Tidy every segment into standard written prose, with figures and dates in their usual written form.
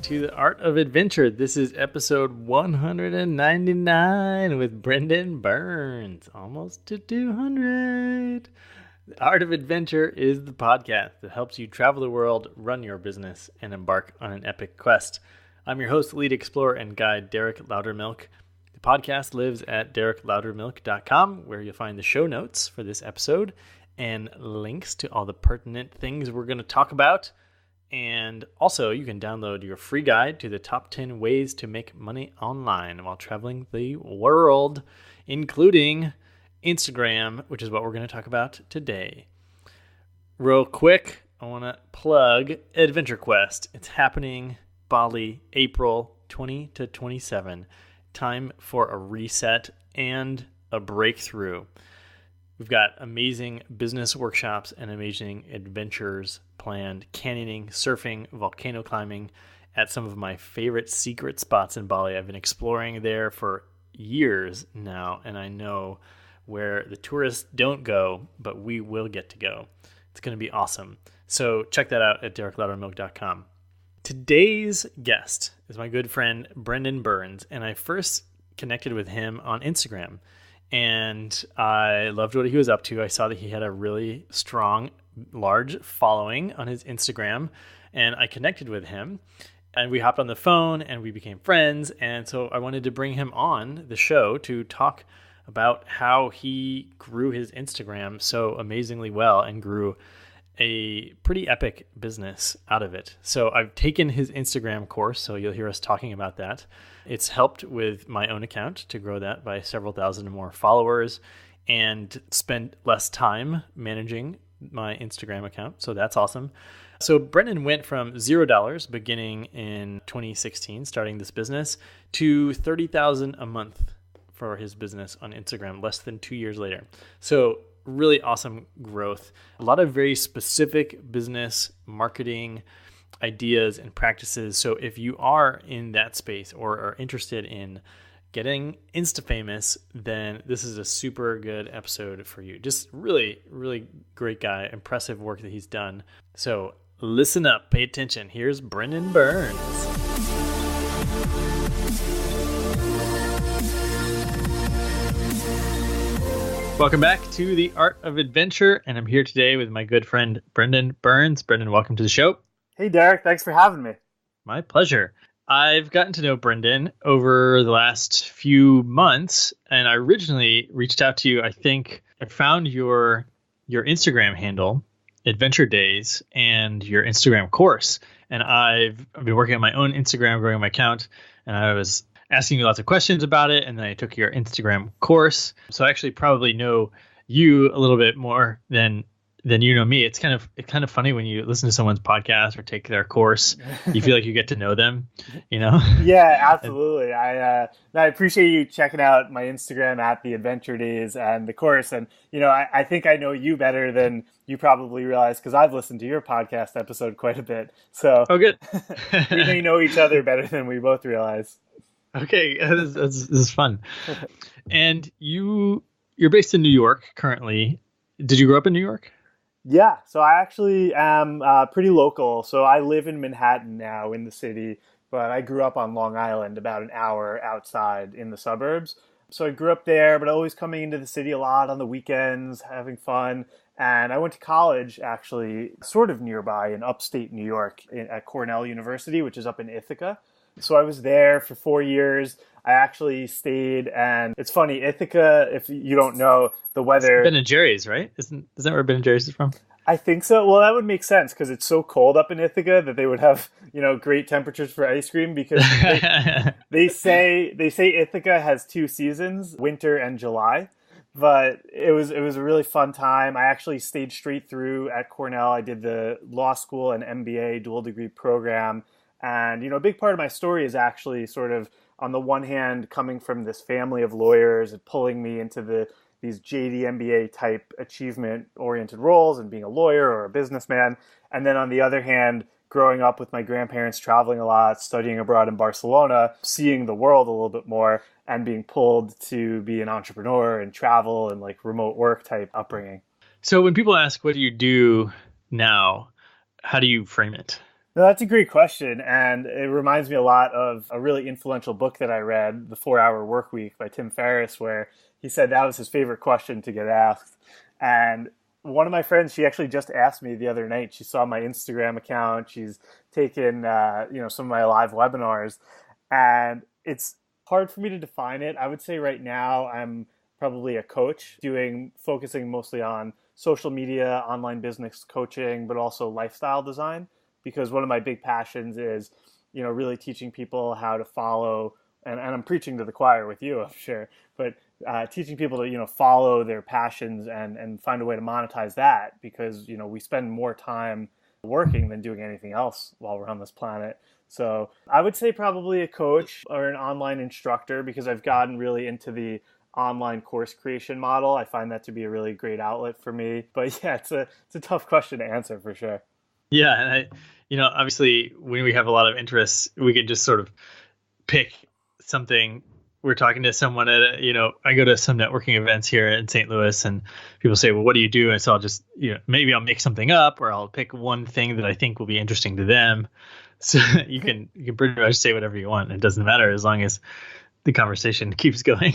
to The Art of Adventure. This is episode 199 with Brendan Burns. Almost to 200. The Art of Adventure is the podcast that helps you travel the world, run your business, and embark on an epic quest. I'm your host, lead explorer, and guide, Derek Loudermilk. The podcast lives at derekloudermilk.com, where you'll find the show notes for this episode and links to all the pertinent things we're going to talk about. And also, you can download your free guide to the top 10 ways to make money online while traveling the world, including Instagram, which is what we're going to talk about today. Real quick, I want to plug Adventure Quest. It's happening Bali, April 20 to 27. Time for a reset and a breakthrough. We've got amazing business workshops and amazing adventures planned, canyoning, surfing, volcano climbing at some of my favorite secret spots in Bali. I've been exploring there for years now, and I know where the tourists don't go, but we will get to go. It's going to be awesome. So check that out at derekloudermilk.com. Today's guest is my good friend, Brendan Burns, and I first connected with him on Instagram. And I loved what he was up to. I saw that he had a really strong, large following on his Instagram, and I connected with him, and we hopped on the phone and we became friends. And so I wanted to bring him on the show to talk about how he grew his Instagram so amazingly well and grew a pretty epic business out of it. So I've taken his Instagram course, so you'll hear us talking about that. It's helped with my own account to grow that by several thousand more followers and spend less time managing my Instagram account. So that's awesome. So Brendan went from $0 beginning in 2016, starting this business, to $30,000 a month for his business on Instagram less than 2 years later. So really awesome growth. A lot of very specific business marketing ideas and practices. So if you are in that space or are interested in getting Instafamous, then this is a super good episode for you. Just really, really great guy. Impressive work that he's done. So listen up, pay attention. Here's Brendan Burns. Welcome back to The Art of Adventure, and I'm here today with my good friend, Brendan Burns. Brendan, welcome to the show. Hey, Derek. Thanks for having me. My pleasure. I've gotten to know Brendan over the last few months, and I originally reached out to you. I think I found your Instagram handle, Adventure Days, and your Instagram course. And I've been working on my own Instagram, growing my account, and I was asking you lots of questions about it, and then I took your Instagram course. So I actually probably know you a little bit more than you know me. It's kind of funny when you listen to someone's podcast or take their course. You feel like you get to know them, you know? Yeah, absolutely. I appreciate you checking out my Instagram at the Adventure Days and the course. And, you know, I think I know you better than you probably realize because I've listened to your podcast episode quite a bit. So oh, good. We may know each other better than we both realize. Okay, this is fun. And you're based in New York currently. Did you grow up in New York? Yeah, so I actually am pretty local. So I live in Manhattan now in the city, but I grew up on Long Island, about an hour outside in the suburbs. So I grew up there, but always coming into the city a lot on the weekends, having fun. And I went to college actually sort of nearby in upstate New York at Cornell University, which is up in Ithaca. So I was there for 4 years. I actually stayed, and it's funny, Ithaca, if you don't know, the weather... Ben and Jerry's, right? Isn't that where Ben and Jerry's is from? I think so. Well, that would make sense because it's so cold up in Ithaca that they would have, you know, great temperatures for ice cream because they say Ithaca has 2 seasons, winter and July. But it was a really fun time. I actually stayed straight through at Cornell. I did the law school and MBA dual degree program. And, you know, a big part of my story is actually sort of, on the one hand, coming from this family of lawyers and pulling me into these JD MBA type achievement-oriented roles and being a lawyer or a businessman. And then on the other hand, growing up with my grandparents, traveling a lot, studying abroad in Barcelona, seeing the world a little bit more, and being pulled to be an entrepreneur and travel and like remote work type upbringing. So when people ask, what do you do now? How do you frame it? No, that's a great question. And it reminds me a lot of a really influential book that I read, The 4 Hour Work Week by Tim Ferriss, where he said that was his favorite question to get asked. And one of my friends, she actually just asked me the other night. She saw my Instagram account. She's taken, some of my live webinars. And it's hard for me to define it. I would say right now I'm probably a coach focusing mostly on social media, online business coaching, but also lifestyle design, because one of my big passions is, really teaching people how to follow, and I'm preaching to the choir with you, I'm sure, but teaching people to, follow their passions and find a way to monetize that, because, we spend more time working than doing anything else while we're on this planet. So I would say probably a coach or an online instructor, because I've gotten really into the online course creation model. I find that to be a really great outlet for me. But yeah, it's a tough question to answer for sure. Yeah, and obviously when we have a lot of interests, we could just sort of pick something. We're talking to someone at I go to some networking events here in St. Louis, and people say, well, what do you do? And so I'll just, maybe I'll make something up, or I'll pick one thing that I think will be interesting to them. So you can pretty much say whatever you want. It doesn't matter as long as the conversation keeps going.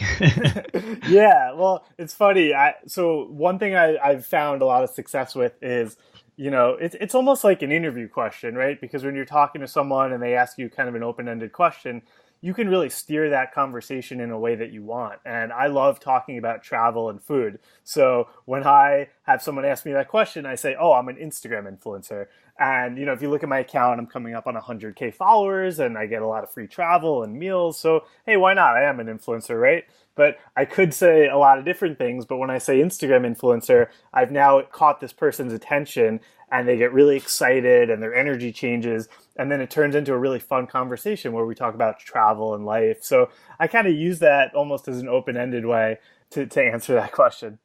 Yeah, well, it's funny. So one thing I've found a lot of success with is, it's almost like an interview question, right? Because when you're talking to someone and they ask you kind of an open-ended question, you can really steer that conversation in a way that you want. And I love talking about travel and food. So when I have someone ask me that question, I say, oh, I'm an Instagram influencer. And, if you look at my account, I'm coming up on 100K followers and I get a lot of free travel and meals. So, hey, why not? I am an influencer, right? But I could say a lot of different things. But when I say Instagram influencer, I've now caught this person's attention and they get really excited and their energy changes. And then it turns into a really fun conversation where we talk about travel and life. So I kind of use that almost as an open-ended way to answer that question.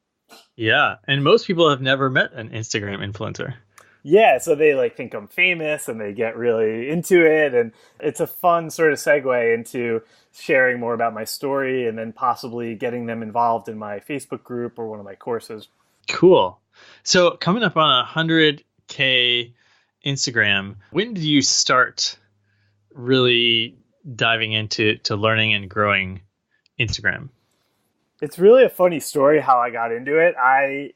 Yeah. And most people have never met an Instagram influencer. Yeah, so they think I'm famous and they get really into it. And it's a fun sort of segue into sharing more about my story and then possibly getting them involved in my Facebook group or one of my courses. Cool. So coming up on 100K Instagram, when did you start really diving into learning and growing Instagram? It's really a funny story how I got into it. I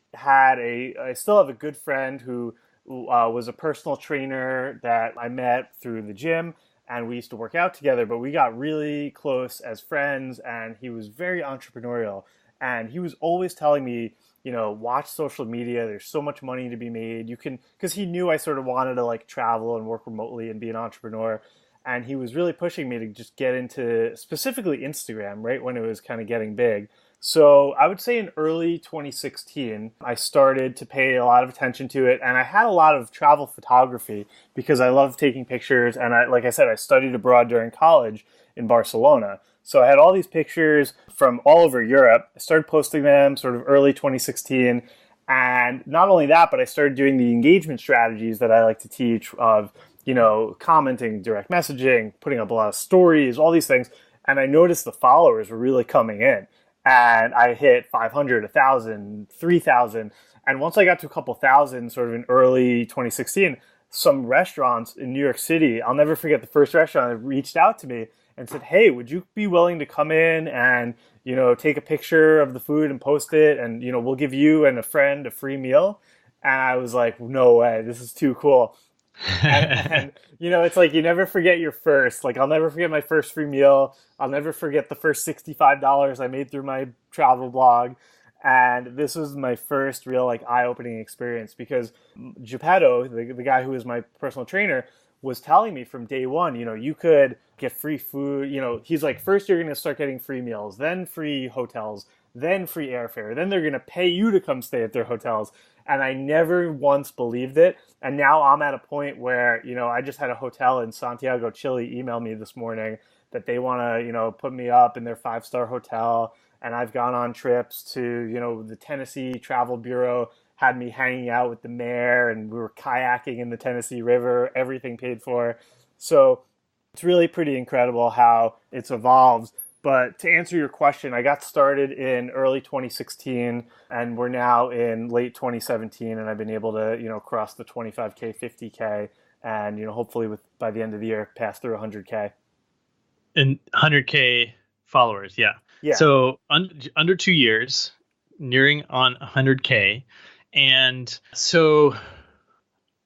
still have a good friend who was a personal trainer that I met through the gym, and we used to work out together, but we got really close as friends, and he was very entrepreneurial, and he was always telling me, watch social media. There's so much money to be made. Because he knew I sort of wanted to travel and work remotely and be an entrepreneur. And he was really pushing me to just get into specifically Instagram, right when it was kind of getting big. So I would say in early 2016, I started to pay a lot of attention to it. And I had a lot of travel photography because I love taking pictures. And like I said, I studied abroad during college in Barcelona. So I had all these pictures from all over Europe. I started posting them sort of early 2016. And not only that, but I started doing the engagement strategies that I like to teach of, commenting, direct messaging, putting up a lot of stories, all these things. And I noticed the followers were really coming in. And I hit 500, 1,000, 3,000. And once I got to a couple thousand, sort of in early 2016, some restaurants in New York City, I'll never forget the first restaurant that reached out to me and said, hey, would you be willing to come in and, take a picture of the food and post it? And, we'll give you and a friend a free meal. And I was like, no way, this is too cool. and it's like you never forget your first. I'll never forget my first free meal. I'll never forget the first $65 I made through my travel blog. And this was my first real eye-opening experience because Geppetto, the guy who was my personal trainer, was telling me from day one, you could get free food. He's like, first you're going to start getting free meals, then free hotels, then free airfare. Then they're going to pay you to come stay at their hotels. And I never once believed it. And now I'm at a point where, I just had a hotel in Santiago, Chile, email me this morning that they want to, put me up in their 5-star hotel. And I've gone on trips to, the Tennessee Travel Bureau had me hanging out with the mayor and we were kayaking in the Tennessee River, everything paid for. So it's really pretty incredible how it's evolved. But to answer your question, I got started in early 2016 and we're now in late 2017 and I've been able to, cross the 25K, 50K and hopefully by the end of the year pass through 100K. And 100K followers, yeah. Yeah. So under 2 years, nearing on 100K, and so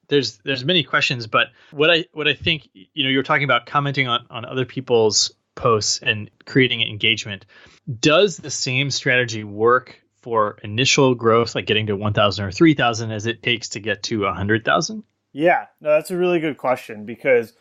there's many questions, but what I think, you're talking about commenting on other people's posts and creating engagement. Does the same strategy work for initial growth, like getting to 1,000 or 3,000, as it takes to get to 100,000? Yeah, no, that's a really good question, because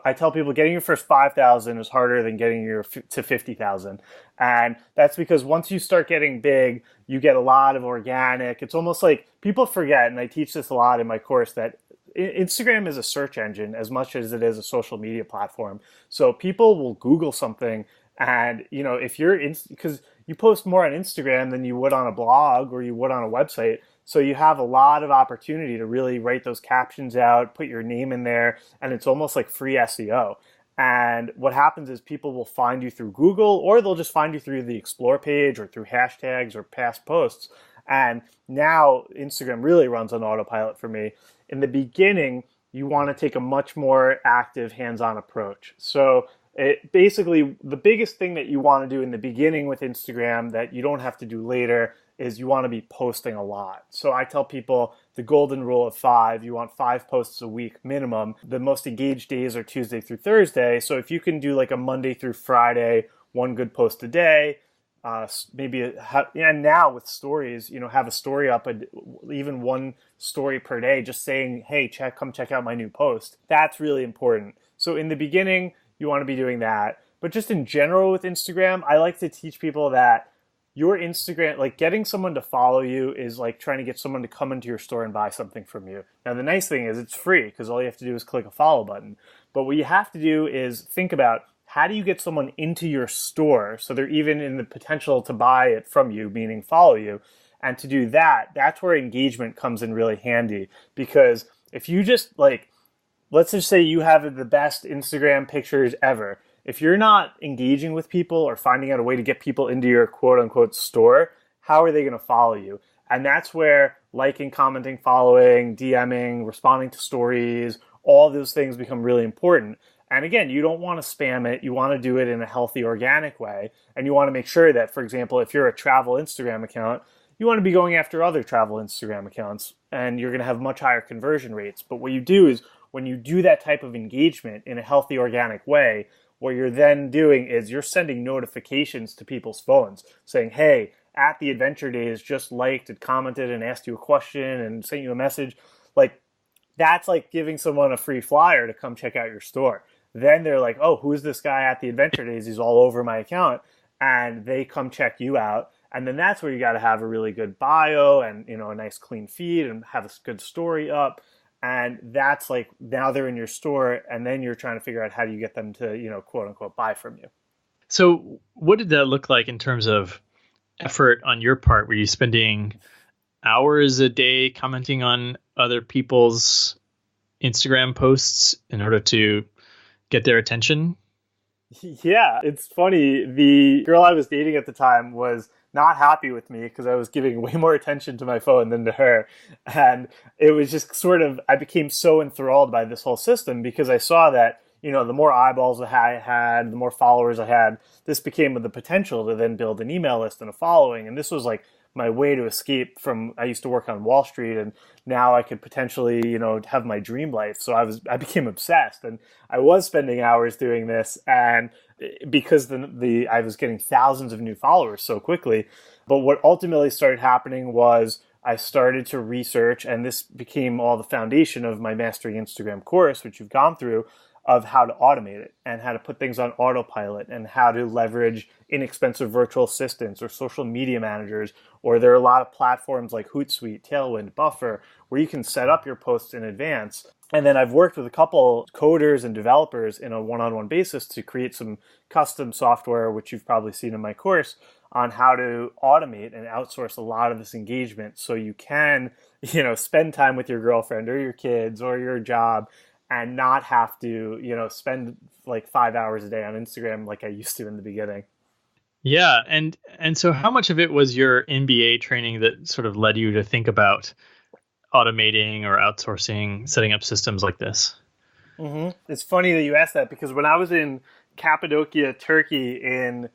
I tell people getting your first 5,000 is harder than getting to 50,000. And that's because once you start getting big, you get a lot of organic. It's almost like people forget, and I teach this a lot in my course, that Instagram is a search engine as much as it is a social media platform. So people will Google something, and if because you post more on Instagram than you would on a blog or you would on a website. So you have a lot of opportunity to really write those captions out, put your name in there, and it's almost like free SEO. And what happens is people will find you through Google, or they'll just find you through the Explore page or through hashtags or past posts. And now Instagram really runs on autopilot for me. In the beginning, you want to take a much more active, hands-on approach. So basically, the biggest thing that you want to do in the beginning with Instagram that you don't have to do later is you want to be posting a lot. So I tell people the golden rule of 5, you want 5 posts a week minimum. The most engaged days are Tuesday through Thursday. So if you can do like a Monday through Friday, 1 good post a day, and now with stories, have a story up, even 1 story per day, just saying, hey, come check out my new post. That's really important. So in the beginning, you want to be doing that. But just in general with Instagram, I like to teach people that your Instagram, like getting someone to follow you is like trying to get someone to come into your store and buy something from you. Now, the nice thing is it's free, because all you have to do is click a follow button. But what you have to do is think about, how do you get someone into your store so they're even in the potential to buy it from you, meaning follow you. And to do that, that's where engagement comes in really handy. Because if you just let's just say you have the best Instagram pictures ever. If you're not engaging with people or finding out a way to get people into your quote unquote store, how are they going to follow you? And that's where liking, commenting, following, DMing, responding to stories, all those things become really important. And again, you don't want to spam it. You want to do it in a healthy, organic way. And you want to make sure that, for example, if you're a travel Instagram account, you want to be going after other travel Instagram accounts, and you're going to have much higher conversion rates. But what you do is, when you do that type of engagement in a healthy, organic way, what you're then doing is you're sending notifications to people's phones saying, hey, at the Adventure Days, just liked and commented and asked you a question and sent you a message. That's like giving someone a free flyer to come check out your store. Then they're like, oh, who's this guy at the Adventure Days? He's all over my account. And they come check you out. And then that's where you got to have a really good bio and, a nice clean feed and have a good story up. And that's like, now they're in your store, and then you're trying to figure out how do you get them to, quote unquote, buy from you. So what did that look like in terms of effort on your part? Were you spending hours a day commenting on other people's Instagram posts in order to get their attention? Yeah, it's funny. The girl I was dating at the time was not happy with me because I was giving way more attention to my phone than to her. And it was just I became so enthralled by this whole system because I saw that, the more eyeballs I had, the more followers I had, this became with the potential to then build an email list and a following. And this was like my way to escape from, I used to work on Wall Street, and now I could potentially, have my dream life. So I became obsessed, and I was spending hours doing this, and because I was getting thousands of new followers so quickly. But what ultimately started happening was I started to research, and this became all the foundation of my Mastering Instagram course, which you've gone through, of how to automate it and how to put things on autopilot and how to leverage inexpensive virtual assistants or social media managers. Or there are a lot of platforms like Hootsuite, Tailwind, Buffer, where you can set up your posts in advance. And then I've worked with a couple coders and developers in a one-on-one basis to create some custom software, which you've probably seen in my course, on how to automate and outsource a lot of this engagement so you can, spend time with your girlfriend or your kids or your job and not have to, spend like 5 hours a day on Instagram like I used to in the beginning. Yeah. And so how much of it was your MBA training that sort of led you to think about automating or outsourcing, setting up systems like this? It's funny that you asked that, because when I was in Cappadocia, Turkey in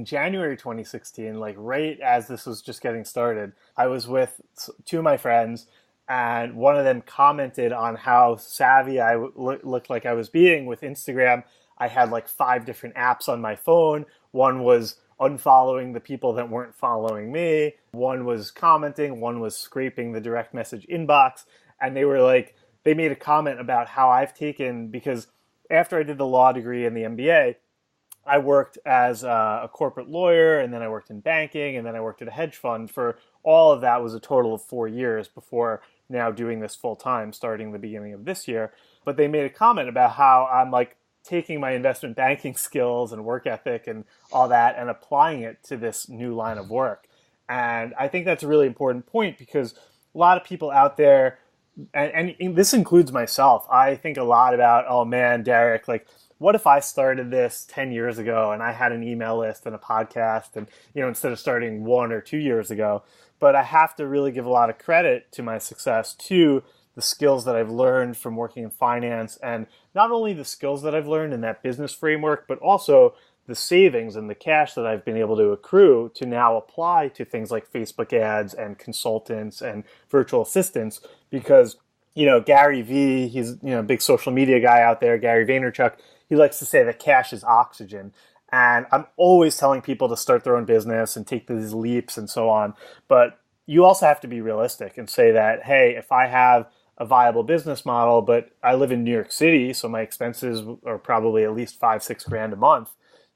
January 2016, like right as this was just getting started, I was with two of my friends, and one of them commented on how savvy I looked like I was being with Instagram. I had like 5 different apps on my phone. One was unfollowing the people that weren't following me. One was commenting. One was scraping the direct message inbox. And they made a comment about how I've taken, because after I did the law degree and the MBA, I worked as a corporate lawyer, and then I worked in banking, and then I worked at a hedge fund. For all of that was a total of 4 years before now doing this full time, starting the beginning of this year. But they made a comment about how I'm like taking my investment banking skills and work ethic and all that and applying it to this new line of work. And I think that's a really important point, because a lot of people out there, and this includes myself, I think a lot about, oh man, Derek, like, what if I started this 10 years ago and I had an email list and a podcast, and, instead of starting 1 or 2 years ago? But I have to really give a lot of credit to my success to the skills that I've learned from working in finance, and not only the skills that I've learned in that business framework, but also the savings and the cash that I've been able to accrue to now apply to things like Facebook ads and consultants and virtual assistants. Because, Gary Vee, he's, a big social media guy out there, Gary Vaynerchuk, he likes to say that cash is oxygen. And I'm always telling people to start their own business and take these leaps and so on. But you also have to be realistic and say that, hey, if I have a viable business model, but I live in New York City, so my expenses are probably at least $5,000-6,000 a month,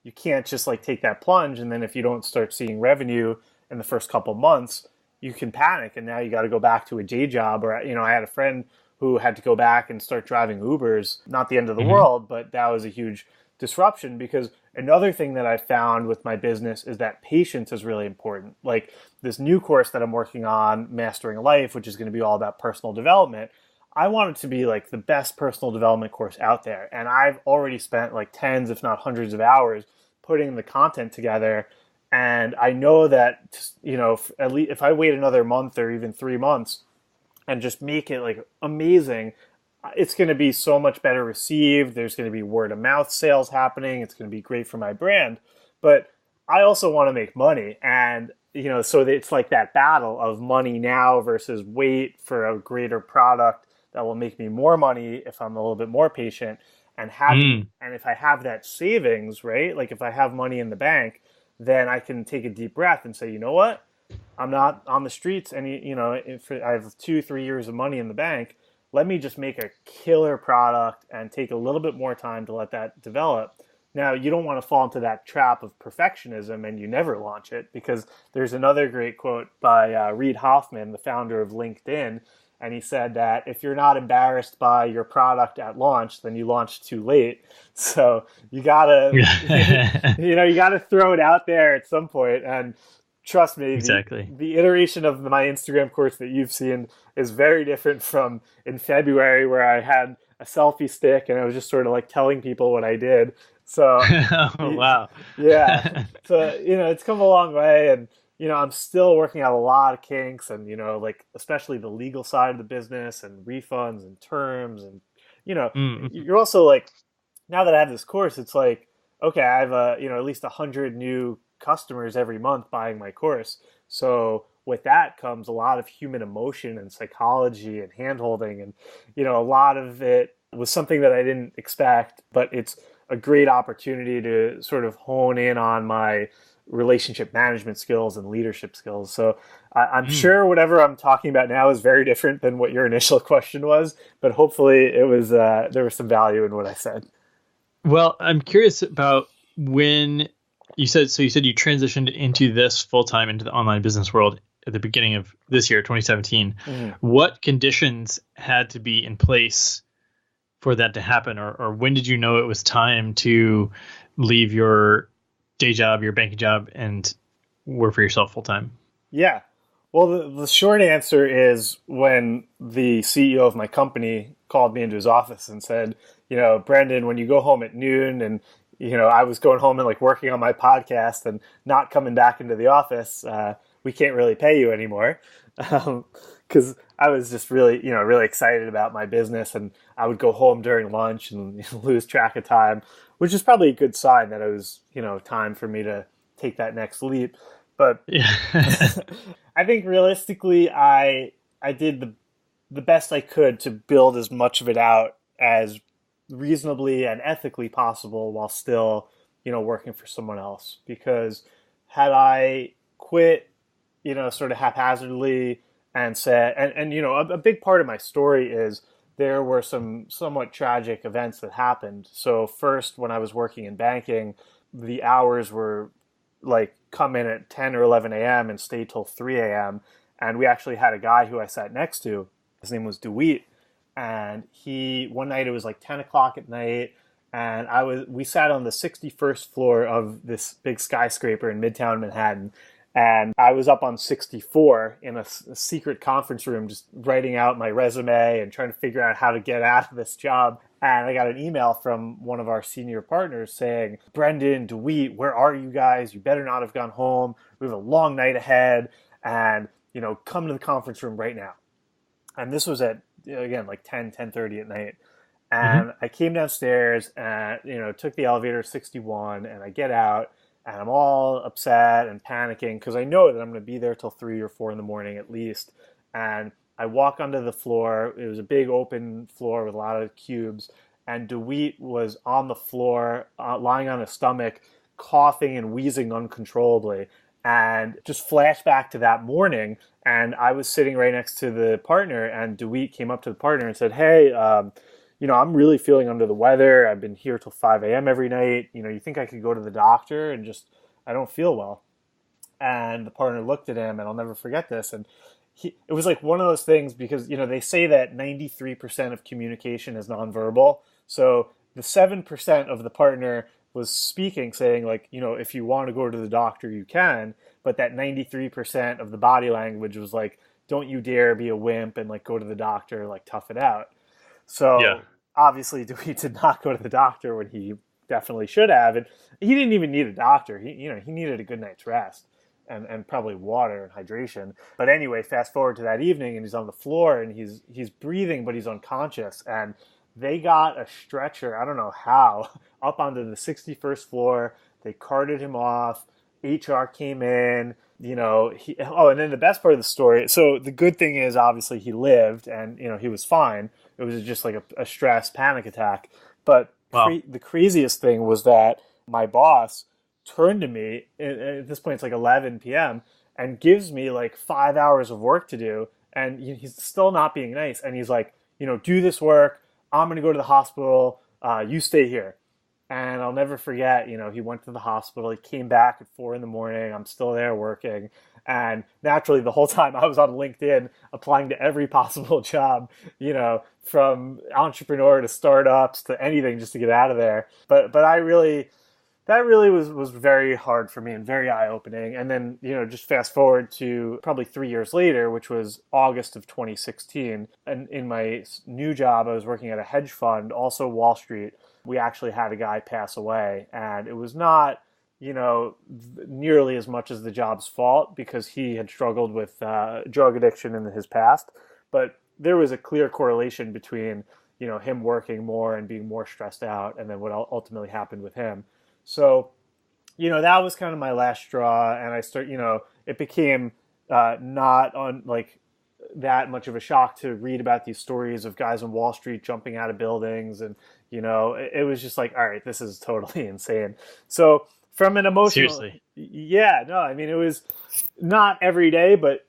you can't just like take that plunge. And then if you don't start seeing revenue in the first couple months, you can panic. And now you got to go back to a day job. Or, I had a friend who had to go back and start driving Ubers. Not the end of the world, but that was a huge disruption. Because another thing that I found with my business is that patience is really important. Like this new course that I'm working on, Mastering Life, which is going to be all about personal development, I want it to be like the best personal development course out there. And I've already spent like tens, if not hundreds of hours putting the content together. And I know that, at least if I wait another month or even 3 months and just make it like amazing, it's going to be so much better received. There's going to be word of mouth sales happening. It's going to be great for my brand. But I also want to make money. And, so it's like that battle of money now versus wait for a greater product that will make me more money if I'm a little bit more patient. And if I have that savings, right? Like if I have money in the bank, then I can take a deep breath and say, you know what? I'm not on the streets if I have 2-3 years of money in the bank. Let me just make a killer product and take a little bit more time to let that develop. Now, you don't want to fall into that trap of perfectionism and you never launch it, because there's another great quote by Reid Hoffman, the founder of LinkedIn. And he said that if you're not embarrassed by your product at launch, then you launched too late. So you gotta, you gotta throw it out there at some point. And trust me, exactly. The iteration of my Instagram course that you've seen is very different from in February, where I had a selfie stick and I was just sort of like telling people what I did. So, oh, wow. Yeah. So, it's come a long way, and, I'm still working out a lot of kinks and, like especially the legal side of the business and refunds and terms. And, you're also like, now that I have this course, it's like, okay, I have at least 100 new customers every month buying my course. So with that comes a lot of human emotion and psychology and handholding. And, a lot of it was something that I didn't expect, but it's a great opportunity to sort of hone in on my relationship management skills and leadership skills. So I'm sure whatever I'm talking about now is very different than what your initial question was, but hopefully it was there was some value in what I said. Well, I'm curious about when you said you transitioned into this full-time into the online business world at the beginning of this year, 2017. What conditions had to be in place for that to happen? Or when did you know it was time to leave your day job, your banking job, and work for yourself full time? Yeah. Well, the short answer is when the CEO of my company called me into his office and said, Brendan, when you go home at noon, and, I was going home and like working on my podcast and not coming back into the office, we can't really pay you anymore. Because because I was just really, really excited about my business, and I would go home during lunch and lose track of time, which is probably a good sign that it was, time for me to take that next leap. But Yeah. I think realistically, I did the best I could to build as much of it out as reasonably and ethically possible while still, working for someone else. Because had I quit, sort of haphazardly and said, a big part of my story is there were some somewhat tragic events that happened. So first, when I was working in banking, the hours were like come in at 10 or 11 a.m. and stay till 3 a.m. And we actually had a guy who I sat next to. His name was DeWeet. And one night it was like 10 o'clock at night. And we sat on the 61st floor of this big skyscraper in Midtown Manhattan. And I was up on 64 in a secret conference room, just writing out my resume and trying to figure out how to get out of this job. And I got an email from one of our senior partners saying, Brendan, DeWeet, where are you guys? You better not have gone home. We have a long night ahead. And, come to the conference room right now. And this was at, again, like 10:30 at night. And I came downstairs and, took the elevator 61, and I get out. And I'm all upset and panicking because I know that I'm going to be there till 3 or 4 in the morning at least. And I walk onto the floor. It was a big open floor with a lot of cubes. And DeWeet was on the floor, lying on his stomach, coughing and wheezing uncontrollably. And just flashback to that morning. And I was sitting right next to the partner. And DeWeet came up to the partner and said, hey, I'm really feeling under the weather. I've been here till 5 a.m. every night. You think I could go to the doctor? And I don't feel well. And the partner looked at him, and I'll never forget this. And it was like one of those things because, they say that 93% of communication is nonverbal. So the 7% of the partner was speaking, saying like, if you want to go to the doctor, you can. But that 93% of the body language was like, don't you dare be a wimp and like go to the doctor, like tough it out. So Yeah. obviously he did not go to the doctor when he definitely should have. And he didn't even need a doctor. He needed a good night's rest and probably water and hydration. But anyway, fast forward to that evening, and he's on the floor and he's breathing, but he's unconscious. And they got a stretcher, I don't know how, up onto the 61st floor. They carted him off. HR came in. And then the best part of the story, so the good thing is obviously he lived and, he was fine. It was just like a stress panic attack. But Wow. the craziest thing was that my boss turned to me, at this point it's like 11 p.m., and gives me like 5 hours of work to do. And he's still not being nice. And he's like, do this work. I'm going to go to the hospital. You stay here. And I'll never forget, he went to the hospital. He came back at 4 a.m. I'm still there working. And naturally, the whole time I was on LinkedIn applying to every possible job, from entrepreneur to startups to anything just to get out of there. But that really was very hard for me and very eye-opening. And then, just fast forward to probably 3 years later, which was August of 2016. And in my new job, I was working at a hedge fund, also Wall Street. We actually had a guy pass away, and it was not, nearly as much as the job's fault because he had struggled with drug addiction in his past. But there was a clear correlation between, him working more and being more stressed out and then what ultimately happened with him. So, that was kind of my last straw, and it became not on like that much of a shock to read about these stories of guys on Wall Street jumping out of buildings. And, it was just like, all right, this is totally insane. So from an emotional, Seriously. yeah, no, I mean, it was not every day, but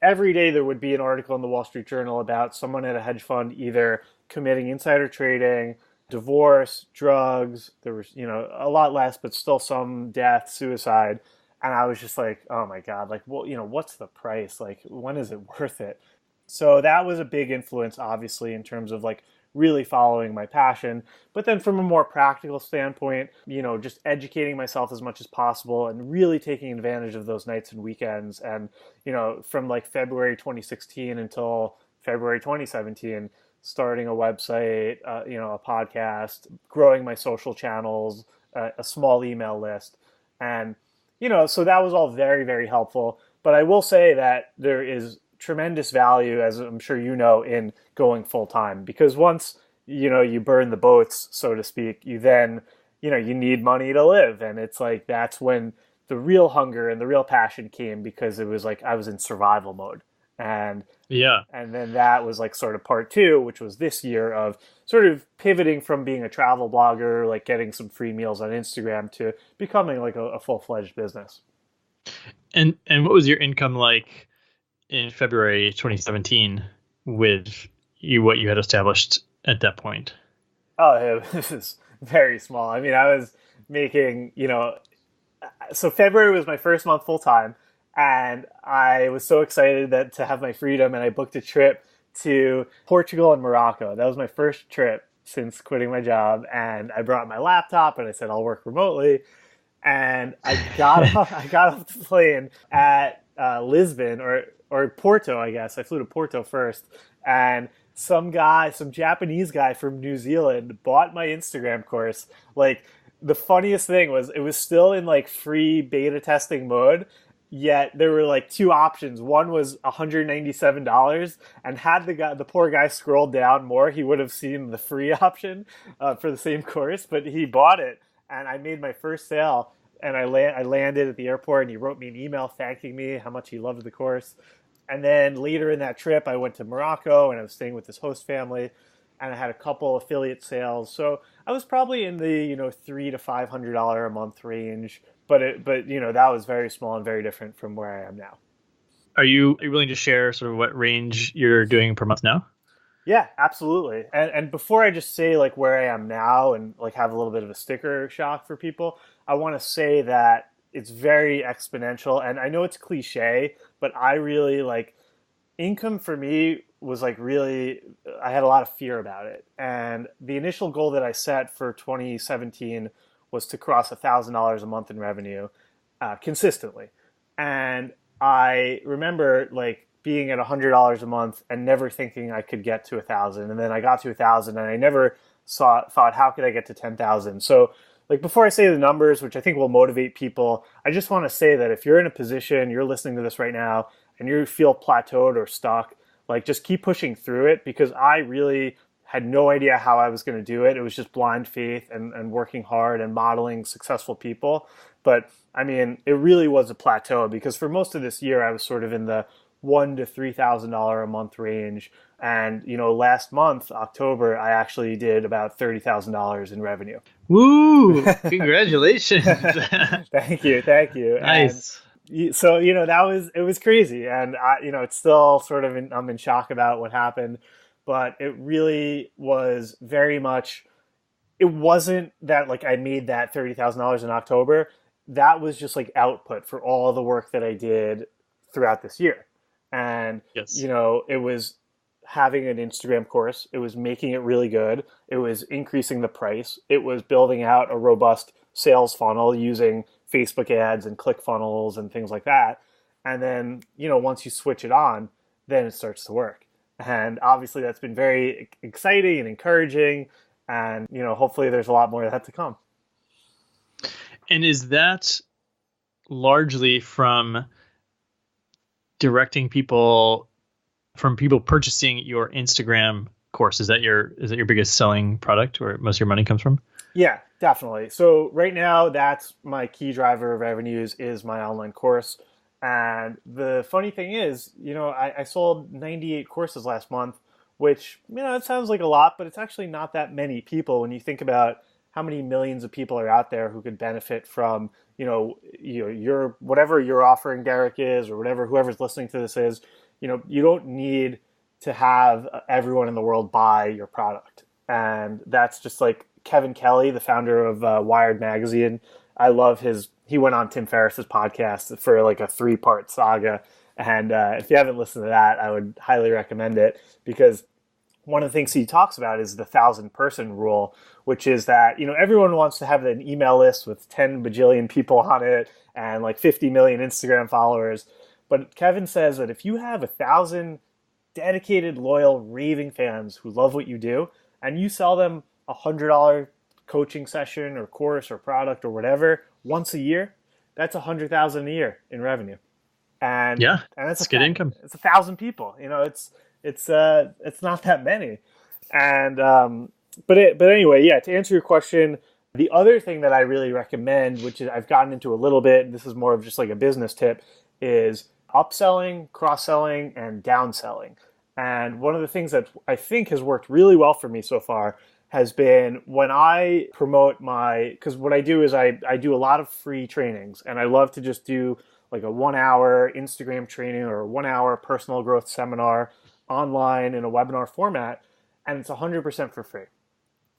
every day there would be an article in the Wall Street Journal about someone at a hedge fund either committing insider trading, divorce, drugs. There was, a lot less, but still some death, suicide. And I was just like, oh my God, like, well, what's the price? Like, when is it worth it? So that was a big influence, obviously, in terms of like really following my passion. But then from a more practical standpoint, just educating myself as much as possible and really taking advantage of those nights and weekends. And, from like February 2016 until February 2017, starting a website, a podcast, growing my social channels, a small email list. And, so that was all very, very helpful. But I will say that there is tremendous value, as I'm sure you know, in going full time, because once, you burn the boats, so to speak, you then, you need money to live. And it's like, that's when the real hunger and the real passion came, because it was like I was in survival mode. And Yeah. and then that was like sort of part two, which was this year of sort of pivoting from being a travel blogger, like getting some free meals on Instagram, to becoming like a full-fledged business. And what was your income like in February 2017 with what you had established at that point? Oh, this is very small. I mean, I was making, so February was my first month full time, and I was so excited that to have my freedom, and I booked a trip to Portugal and Morocco. That was my first trip since quitting my job, and I brought my laptop and I said I'll work remotely. And I got off the plane at Lisbon or Porto, I guess. I flew to Porto first, and some Japanese guy from New Zealand bought my Instagram course. Like, the funniest thing was, it was still in like free beta testing mode. Yet there were like two options. One was $197, and had the poor guy scrolled down more, he would have seen the free option for the same course. But he bought it, and I made my first sale. And I landed at the airport, and he wrote me an email thanking me how much he loved the course. And then later in that trip, I went to Morocco, and I was staying with this host family, and I had a couple affiliate sales. So I was probably in the $300 to $500 a month range. But that was very small and very different from where I am now. Are you willing to share sort of what range you're doing per month now? Yeah, absolutely. And before I just say like where I am now and like have a little bit of a sticker shock for people, I want to say that it's very exponential. And I know it's cliche, but I really like, income for me was like really, I had a lot of fear about it. And the initial goal that I set for 2017 was to cross $1,000 a month in revenue consistently. And I remember like being at $100 a month and never thinking I could get to 1,000. And then I got to 1,000, and I never thought, how could I get to 10,000? So like, before I say the numbers, which I think will motivate people, I just want to say that if you're in a position, you're listening to this right now, and you feel plateaued or stuck, like, just keep pushing through it, because I really had no idea how I was going to do it. It was just blind faith and working hard and modeling successful people. But I mean, it really was a plateau, because for most of this year, I was sort of in the $1,000 to $3,000 a month range. And, last month, October, I actually did about $30,000 in revenue. Woo! Congratulations. Thank you. Nice. And so, it was crazy. And it's still sort of, I'm in shock about what happened. But it really was very much, it wasn't that like I made that $30,000 in October. That was just like output for all the work that I did throughout this year. And, yes. It was having an Instagram course. It was making it really good. It was increasing the price. It was building out a robust sales funnel using Facebook ads and ClickFunnels and things like that. And then, once you switch it on, then it starts to work. And obviously that's been very exciting and encouraging. And, hopefully there's a lot more of that to come. And is that largely from directing people, from people purchasing your Instagram course? Is that your biggest selling product, where most of your money comes from? Yeah, definitely. So right now, that's my key driver of revenues, is my online course. And the funny thing is, I sold 98 courses last month, which, it sounds like a lot, but it's actually not that many people when you think about how many millions of people are out there who could benefit from, your whatever your offering, Derek, is, or whoever's listening to this is. You don't need to have everyone in the world buy your product. And that's just like Kevin Kelly, the founder of Wired Magazine. I love he went on Tim Ferriss's podcast for like a 3-part saga. And if you haven't listened to that, I would highly recommend it, because one of the things he talks about is the 1,000-person rule, which is that, everyone wants to have an email list with 10 bajillion people on it and like 50 million Instagram followers. But Kevin says that if you have 1,000 dedicated, loyal, raving fans who love what you do, and you sell them $100 coaching session or course or product or whatever once a year, that's $100,000 a year in revenue. and Yeah, and it's good income. it's 1,000 people. It's not that many, and but anyway, yeah. To answer your question, the other thing that I really recommend, which is I've gotten into a little bit, this is more of just like a business tip, is upselling, cross-selling, and downselling. And one of the things that I think has worked really well for me so far has been when I promote because what I do is I do a lot of free trainings, and I love to just do like a 1 hour Instagram training or a 1 hour personal growth seminar online in a webinar format, and it's 100% for free.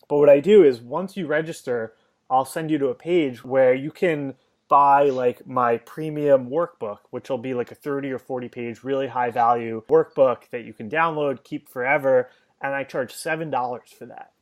But what I do is once you register, I'll send you to a page where you can buy like my premium workbook, which will be like a 30 or 40 page, really high value workbook that you can download, keep forever. And I charge $7 for that.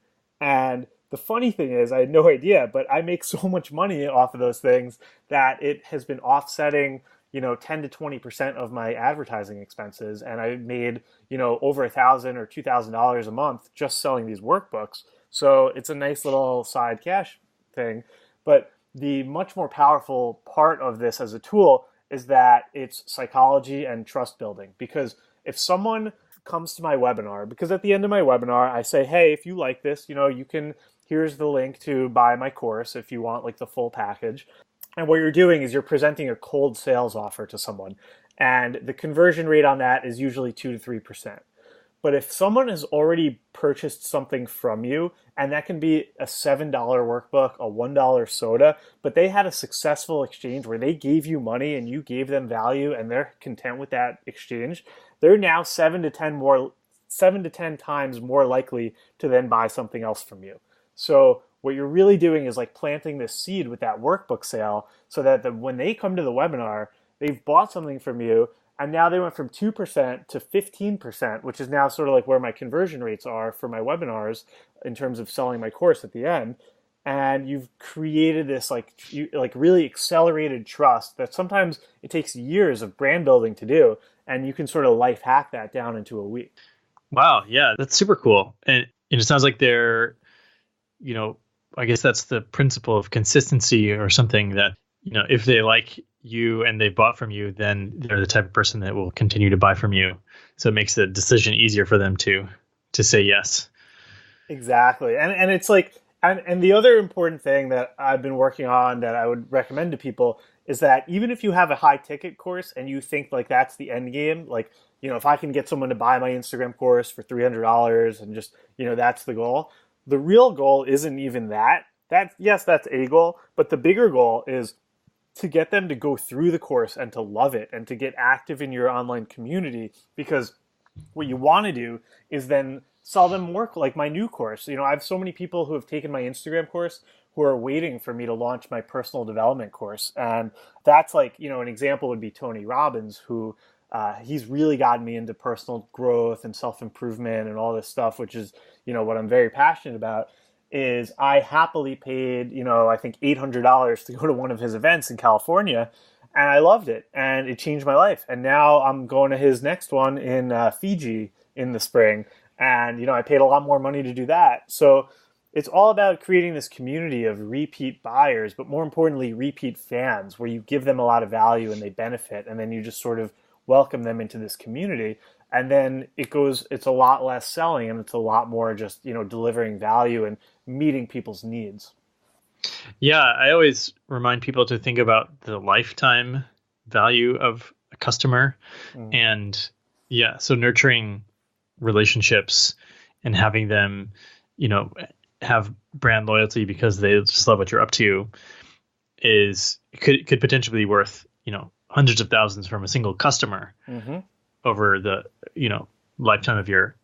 And the funny thing is, I had no idea, but I make so much money off of those things that it has been offsetting, 10 to 20% of my advertising expenses. And I made, over $1,000 or $2,000 a month just selling these workbooks. So it's a nice little side cash thing. But the much more powerful part of this as a tool is that it's psychology and trust building. Because if someone comes to my webinar, because at the end of my webinar, I say, hey, if you like this, here's the link to buy my course if you want like the full package. And what you're doing is you're presenting a cold sales offer to someone. And the conversion rate on that is usually 2 to 3%. But if someone has already purchased something from you, and that can be a $7 workbook, a $1 soda, but they had a successful exchange where they gave you money and you gave them value and they're content with that exchange, they're now 7 to 10 times more likely to then buy something else from you. So what you're really doing is like planting this seed with that workbook sale so that when they come to the webinar, they've bought something from you. And now they went from 2% to 15%, which is now sort of like where my conversion rates are for my webinars in terms of selling my course at the end. And you've created this like really accelerated trust that sometimes it takes years of brand building to do. And you can sort of life hack that down into a week. Wow. Yeah, that's super cool. And it sounds like they're, I guess that's the principle of consistency or something that, if they like you and they bought from you, then they're the type of person that will continue to buy from you. So it makes the decision easier for them to say yes. Exactly. And it's like, and the other important thing that I've been working on that I would recommend to people is that even if you have a high ticket course and you think like that's the end game, like, if I can get someone to buy my Instagram course for $300 and just, that's the goal. The real goal isn't even that. Yes, that's a goal, but the bigger goal is to get them to go through the course and to love it and to get active in your online community, because what you want to do is then sell them more, like my new course. I have so many people who have taken my Instagram course who are waiting for me to launch my personal development course. And that's like, an example would be Tony Robbins, who he's really gotten me into personal growth and self-improvement and all this stuff, which is, what I'm very passionate about. Is I happily paid, I think $800 to go to one of his events in California, and I loved it, and it changed my life. And now I'm going to his next one in Fiji in the spring, and I paid a lot more money to do that. So it's all about creating this community of repeat buyers, but more importantly, repeat fans, where you give them a lot of value and they benefit, and then you just sort of welcome them into this community. And then it's a lot less selling and it's a lot more just, delivering value and meeting people's needs. Yeah, I always remind people to think about the lifetime value of a customer. And yeah, so nurturing relationships and having them, have brand loyalty because they just love what you're up to could potentially be worth, hundreds of thousands from a single customer. Over the lifetime of your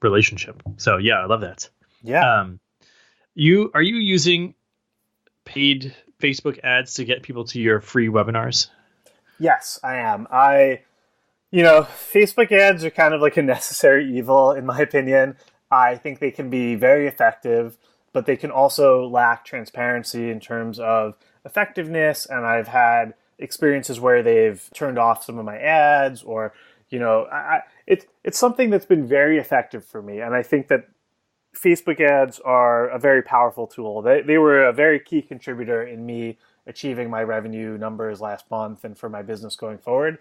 relationship. So yeah, I love that. Yeah. Are you using paid Facebook ads to get people to your free webinars? Yes, I am. Facebook ads are kind of like a necessary evil in my opinion. I think they can be very effective, but they can also lack transparency in terms of effectiveness. And I've had experiences where they've turned off some of my ads, or it's something that's been very effective for me. And I think that Facebook ads are a very powerful tool. They were a very key contributor in me achieving my revenue numbers last month and for my business going forward.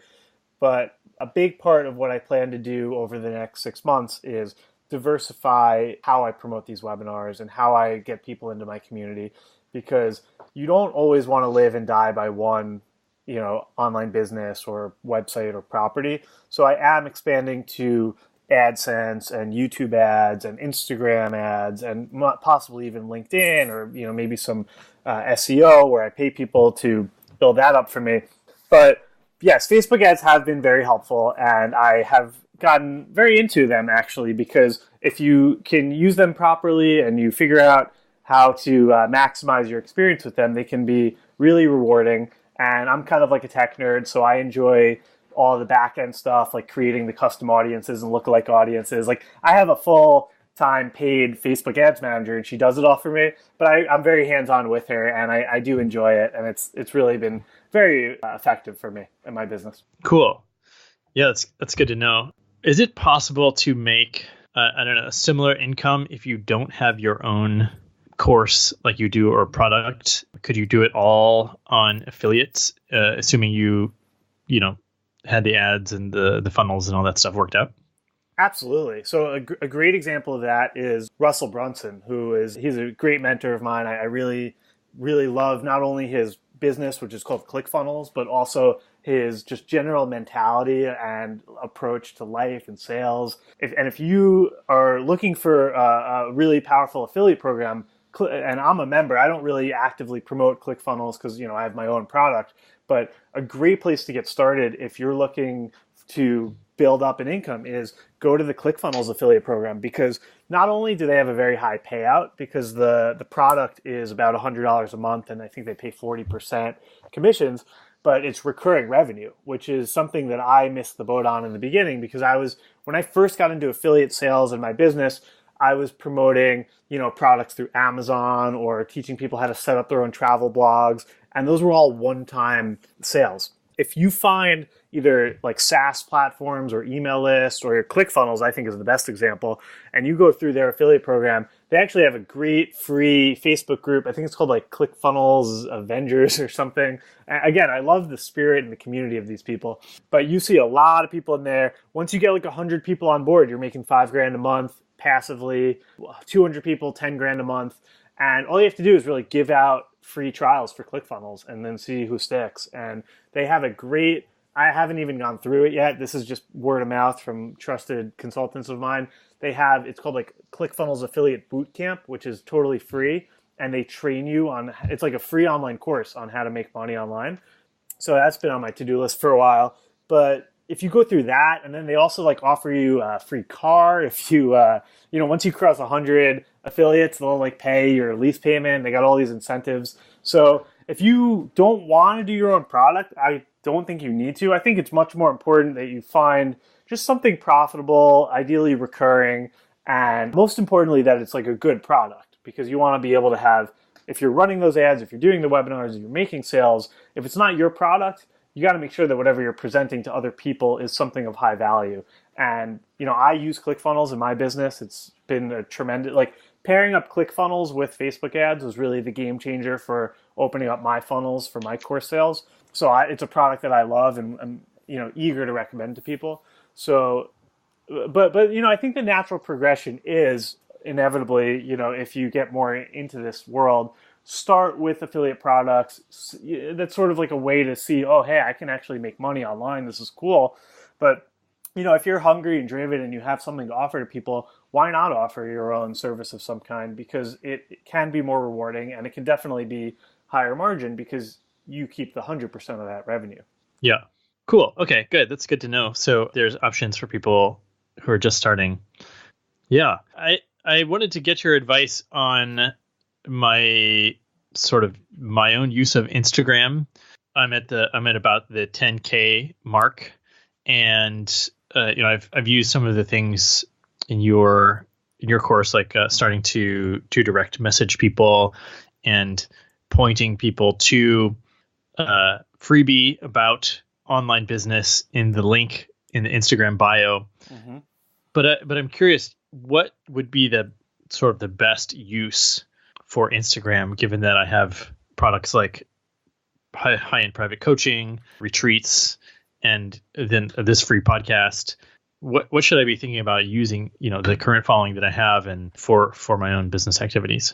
But a big part of what I plan to do over the next 6 months is diversify how I promote these webinars and how I get people into my community, because you don't always want to live and die by one, online business or website or property. So I am expanding to AdSense and YouTube ads and Instagram ads and possibly even LinkedIn, or maybe some SEO where I pay people to build that up for me. But yes, Facebook ads have been very helpful, and I have gotten very into them actually, because if you can use them properly and you figure out how to maximize your experience with them, they can be really rewarding. And I'm kind of like a tech nerd, so I enjoy all the back end stuff, like creating the custom audiences and lookalike audiences. Like, I have a full-time paid Facebook ads manager, and she does it all for me. But I'm very hands-on with her, and I do enjoy it, and it's really been very effective for me in my business. Cool. Yeah, that's good to know. Is it possible to make a similar income if you don't have your own course like you do, or product? Could you do it all on affiliates, assuming you had the ads and the funnels and all that stuff worked out? Absolutely. So a great example of that is Russell Brunson, he's a great mentor of mine. I really, really love not only his business, which is called ClickFunnels, but also his just general mentality and approach to life and sales. If you are looking for a really powerful affiliate program, and I'm a member, I don't really actively promote ClickFunnels because I have my own product, but a great place to get started if you're looking to build up an income is go to the ClickFunnels affiliate program, because not only do they have a very high payout, because the product is about $100 a month, and I think they pay 40% commissions, but it's recurring revenue, which is something that I missed the boat on in the beginning, because when I first got into affiliate sales in my business, I was promoting, products through Amazon or teaching people how to set up their own travel blogs, and those were all one-time sales. If you find either like SaaS platforms or email lists, or your ClickFunnels, I think is the best example, and you go through their affiliate program, they actually have a great free Facebook group. I think it's called like ClickFunnels Avengers or something. Again, I love the spirit and the community of these people, but you see a lot of people in there. Once you get like 100 people on board, you're making $5,000 a month passively, 200 people, 10 grand a month. And all you have to do is really give out free trials for ClickFunnels and then see who sticks. And they have I haven't even gone through it yet. This is just word of mouth from trusted consultants of mine. It's called like ClickFunnels Affiliate Bootcamp, which is totally free. And they train you it's like a free online course on how to make money online. So that's been on my to-do list for a while. But if you go through that, and then they also like offer you a free car. If you, once you cross 100 affiliates, they'll like pay your lease payment. They got all these incentives. So if you don't want to do your own product, I don't think you need to. I think it's much more important that you find just something profitable, ideally recurring, and most importantly, that it's like a good product, because you want to be able to have, if you're running those ads, if you're doing the webinars, if you're making sales, if it's not your product, you got to make sure that whatever you're presenting to other people is something of high value. And, I use ClickFunnels in my business. It's been a tremendous, pairing up ClickFunnels with Facebook ads was really the game changer for opening up my funnels for my course sales. So it's a product that I love and I'm, eager to recommend to people. So, but I think the natural progression is inevitably, if you get more into this world, start with affiliate products. That's sort of like a way to see, oh, hey, I can actually make money online. This is cool. But, if you're hungry and driven and you have something to offer to people, why not offer your own service of some kind? Because it can be more rewarding, and it can definitely be higher margin because you keep the 100% of that revenue. Yeah. Cool. Okay, good. That's good to know. So there's options for people who are just starting. Yeah. I wanted to get your advice on my own use of Instagram. I'm at about the 10K mark, and I've used some of the things in your course, like starting to direct message people and pointing people to freebie about online business in the link in the Instagram bio. Mm-hmm. But I'm curious, what would be the sort of the best use for Instagram, given that I have products like high-end private coaching, retreats, and then this free podcast, what should I be thinking about using, the current following that I have and for my own business activities?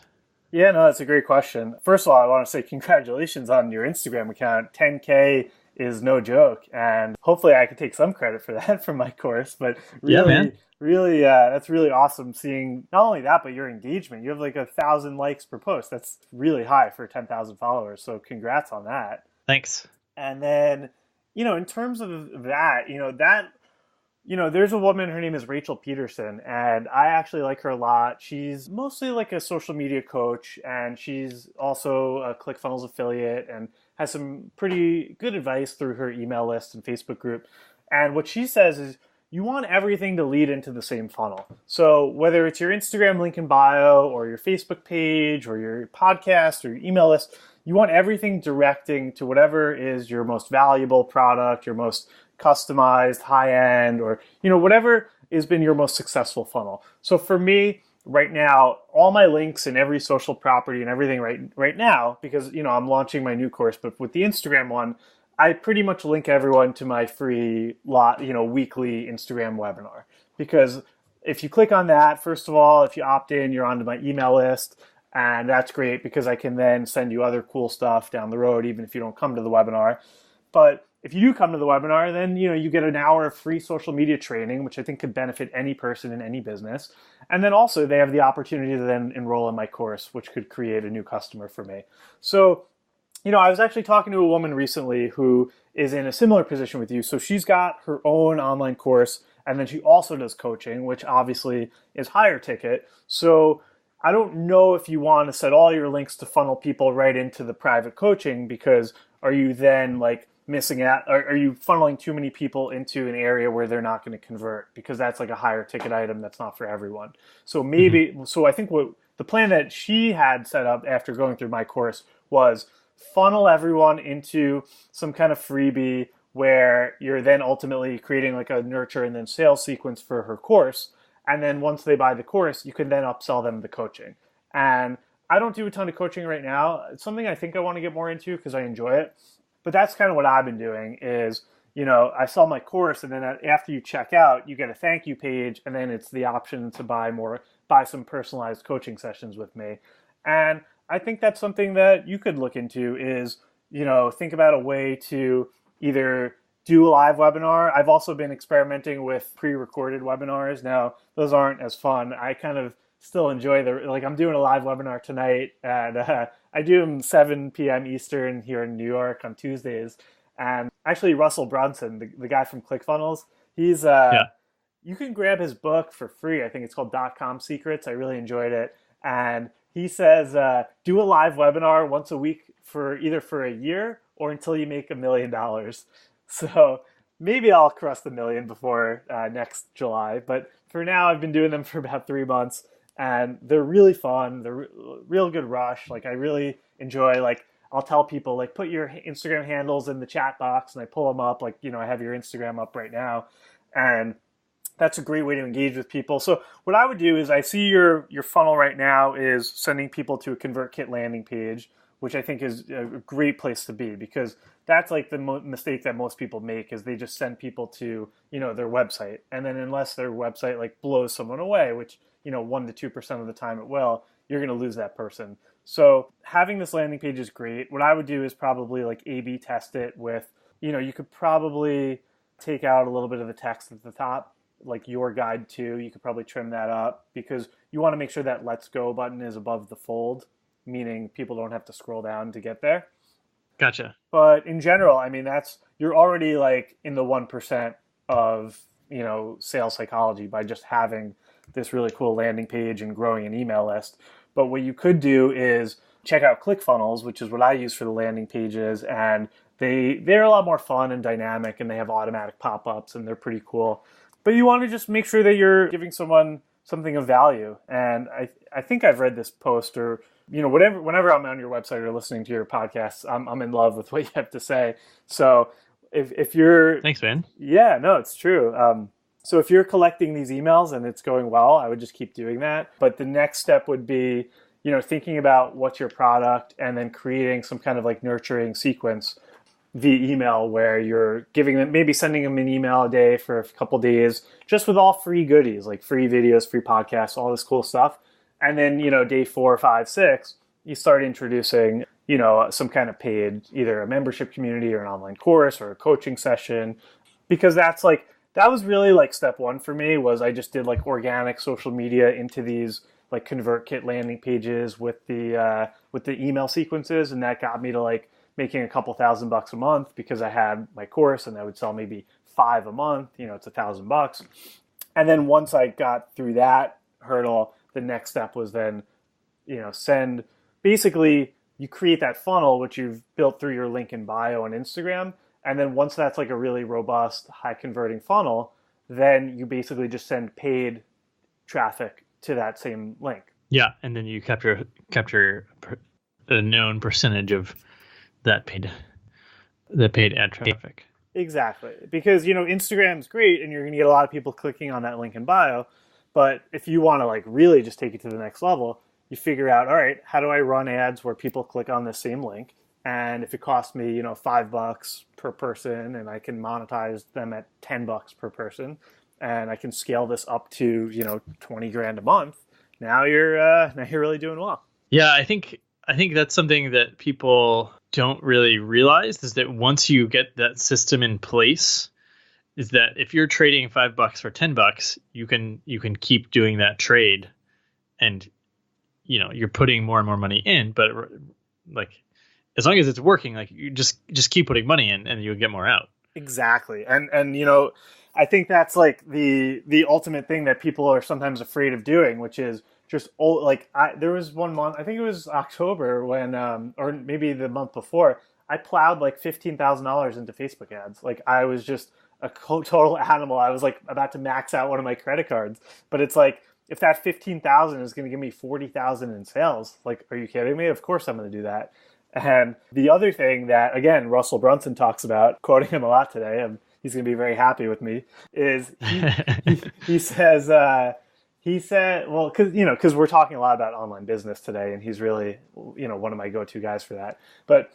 Yeah, no, that's a great question. First of all, I want to say congratulations on your Instagram account. 10K is no joke, and hopefully I can take some credit for that from my course. But really, Yeah, man. really, that's really awesome seeing not only that, but your engagement. You have like 1,000 likes per post. That's really high for 10,000 followers. So congrats on that. Thanks. And then, in terms of that, there's a woman, her name is Rachel Peterson, and I actually like her a lot. She's mostly like a social media coach, and she's also a ClickFunnels affiliate and has some pretty good advice through her email list and Facebook group. And what she says is you want everything to lead into the same funnel. So whether it's your Instagram link in bio or your Facebook page or your podcast or your email list, you want everything directing to whatever is your most valuable product, your most customized, high-end, or whatever has been your most successful funnel. So for me, right now, all my links and every social property and everything right now, because I'm launching my new course, but with the Instagram one, I pretty much link everyone to my free weekly Instagram webinar. Because if you click on that, first of all, if you opt in, you're onto my email list. And that's great because I can then send you other cool stuff down the road, even if you don't come to the webinar. But if you do come to the webinar, then you get an hour of free social media training, which I think could benefit any person in any business. And then also they have the opportunity to then enroll in my course, which could create a new customer for me. So, I was actually talking to a woman recently who is in a similar position with you. So she's got her own online course, and then she also does coaching, which obviously is higher ticket. So I don't know if you want to set all your links to funnel people right into the private coaching, because are you then missing out? Are you funneling too many people into an area where they're not going to convert? Because that's like a higher ticket item that's not for everyone. So maybe, so I think what the plan that she had set up after going through my course was funnel everyone into some kind of freebie where you're then ultimately creating like a nurture and then sales sequence for her course. And then once they buy the course, you can then upsell them the coaching. And I don't do a ton of coaching right now. It's something I think I want to get more into because I enjoy it. But that's kind of what I've been doing is, I sell my course, and then after you check out, you get a thank you page, and then it's the option to buy some personalized coaching sessions with me. And I think that's something that you could look into is, think about a way to either do a live webinar. I've also been experimenting with pre-recorded webinars. Now, those aren't as fun. I kind of still enjoy I'm doing a live webinar tonight, and I do them 7 p.m. Eastern here in New York on Tuesdays. And actually, Russell Brunson, the guy from ClickFunnels, he's you can grab his book for free. I think it's called .com Secrets. I really enjoyed it. And he says, do a live webinar once a week for either for a year or until you make $1 million. So maybe I'll cross the 1 million before next July. But for now, I've been doing them for about 3 months. And they're really fun. They're real good rush. I really enjoy, I'll tell people, put your Instagram handles in the chat box, and I pull them up. I have your Instagram up right now. And that's a great way to engage with people. So what I would do is I see your funnel right now is sending people to a ConvertKit landing page, which I think is a great place to be, because that's the mistake that most people make is they just send people to, their website. And then unless their website blows someone away, which 1% to 2% of the time it will, you're going to lose that person. So having this landing page is great. What I would do is probably A/B test it with, you could probably take out a little bit of the text at the top, your guide to. You could probably trim that up because you want to make sure that Let's Go button is above the fold, meaning people don't have to scroll down to get there. Gotcha. But in general, you're already in the 1% of, sales psychology by just having this really cool landing page and growing an email list. But what you could do is check out ClickFunnels, which is what I use for the landing pages. And they're a lot more fun and dynamic, and they have automatic pop-ups, and they're pretty cool. But you want to just make sure that you're giving someone something of value. And I think I've read this post or, whenever I'm on your website or listening to your podcasts, I'm in love with what you have to say. So if you're... Thanks, man. Yeah, no, it's true. So if you're collecting these emails and it's going well, I would just keep doing that. But the next step would be, thinking about what's your product and then creating some kind of nurturing sequence. via email where you're giving them, maybe sending them an email a day for a couple days, just with all free goodies, like free videos, free podcasts, all this cool stuff. And then, day 4, 5, 6, you start introducing, some kind of paid, either a membership community or an online course or a coaching session, because that was really like step one for me. Was I just did like organic social media into these like ConvertKit landing pages with the email sequences, and that got me to like making a couple $1,000 a month because I had my course and I would sell maybe 5 a month. It's $1,000. And then once I got through that hurdle, the next step was then, send, basically you create that funnel, which you've built through your link in bio on Instagram. And then once that's like a really robust, high converting funnel, then you basically just send paid traffic to that same link. Yeah. And then you capture a known percentage of that paid ad traffic. Exactly. Because, Instagram's great and you're going to get a lot of people clicking on that link in bio. But if you want to like really just take it to the next level, you figure out, all right, how do I run ads where people click on the same link? And if it costs me, $5 per person and I can monetize them at $10 per person and I can scale this up to, $20,000 a month, now you're really doing well. Yeah, I think that's something that people don't really realize, is that once you get that system in place, is that if you're trading $5 for $10, you can keep doing that trade, and you're putting more and more money in, but like as long as it's working, like you just keep putting money in and you'll get more out. Exactly. And I think that's like the ultimate thing that people are sometimes afraid of doing, which is just there was one month, I think it was October when, or maybe the month before, I plowed like $15,000 into Facebook ads. Like I was just a total animal. I was like about to max out one of my credit cards, but it's like, if that 15,000 is going to give me 40,000 in sales, like, are you kidding me? Of course I'm going to do that. And the other thing that, again, Russell Brunson talks about, quoting him a lot today, and he's going to be very happy with me, is he says, well, because we're talking a lot about online business today, and he's really, one of my go-to guys for that. But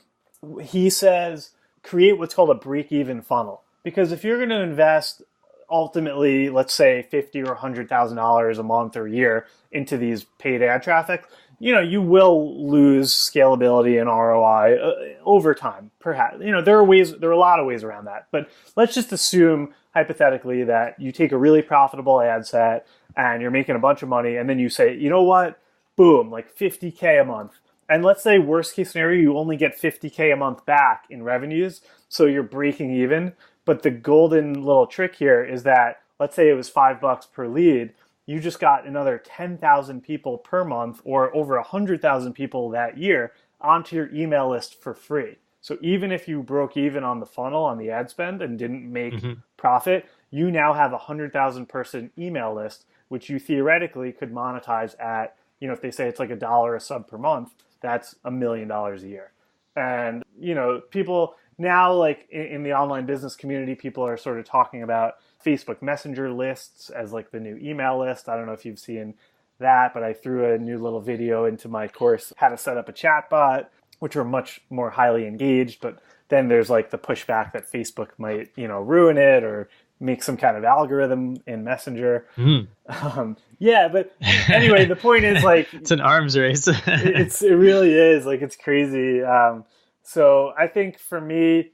he says, create what's called a break-even funnel. Because if you're going to invest ultimately, let's say $50,000 or $100,000 a month or a year into these paid ad traffic, you will lose scalability and ROI over time. Perhaps, there are a lot of ways around that. But let's just assume hypothetically that you take a really profitable ad set and you're making a bunch of money, and then you say, you know what, boom, like $50K a month. And let's say worst case scenario, you only get $50K a month back in revenues, so you're breaking even. But the golden little trick here is that, let's say it was $5 per lead, you just got another 10,000 people per month or over 100,000 people that year onto your email list for free. So even if you broke even on the funnel, on the ad spend, and didn't make profit, you now have a 100,000 person email list, which you theoretically could monetize at, if they say it's like $1 a sub per month, that's $1 million a year. And, people now, like in the online business community, people are sort of talking about Facebook Messenger lists as like the new email list. I don't know if you've seen that, but I threw a new little video into my course, how to set up a chatbot, which are much more highly engaged. But then there's like the pushback that Facebook might, ruin it or make some kind of algorithm in Messenger. Yeah, but anyway, the point is like it's an arms race. It really is, like, it's crazy. So I think for me,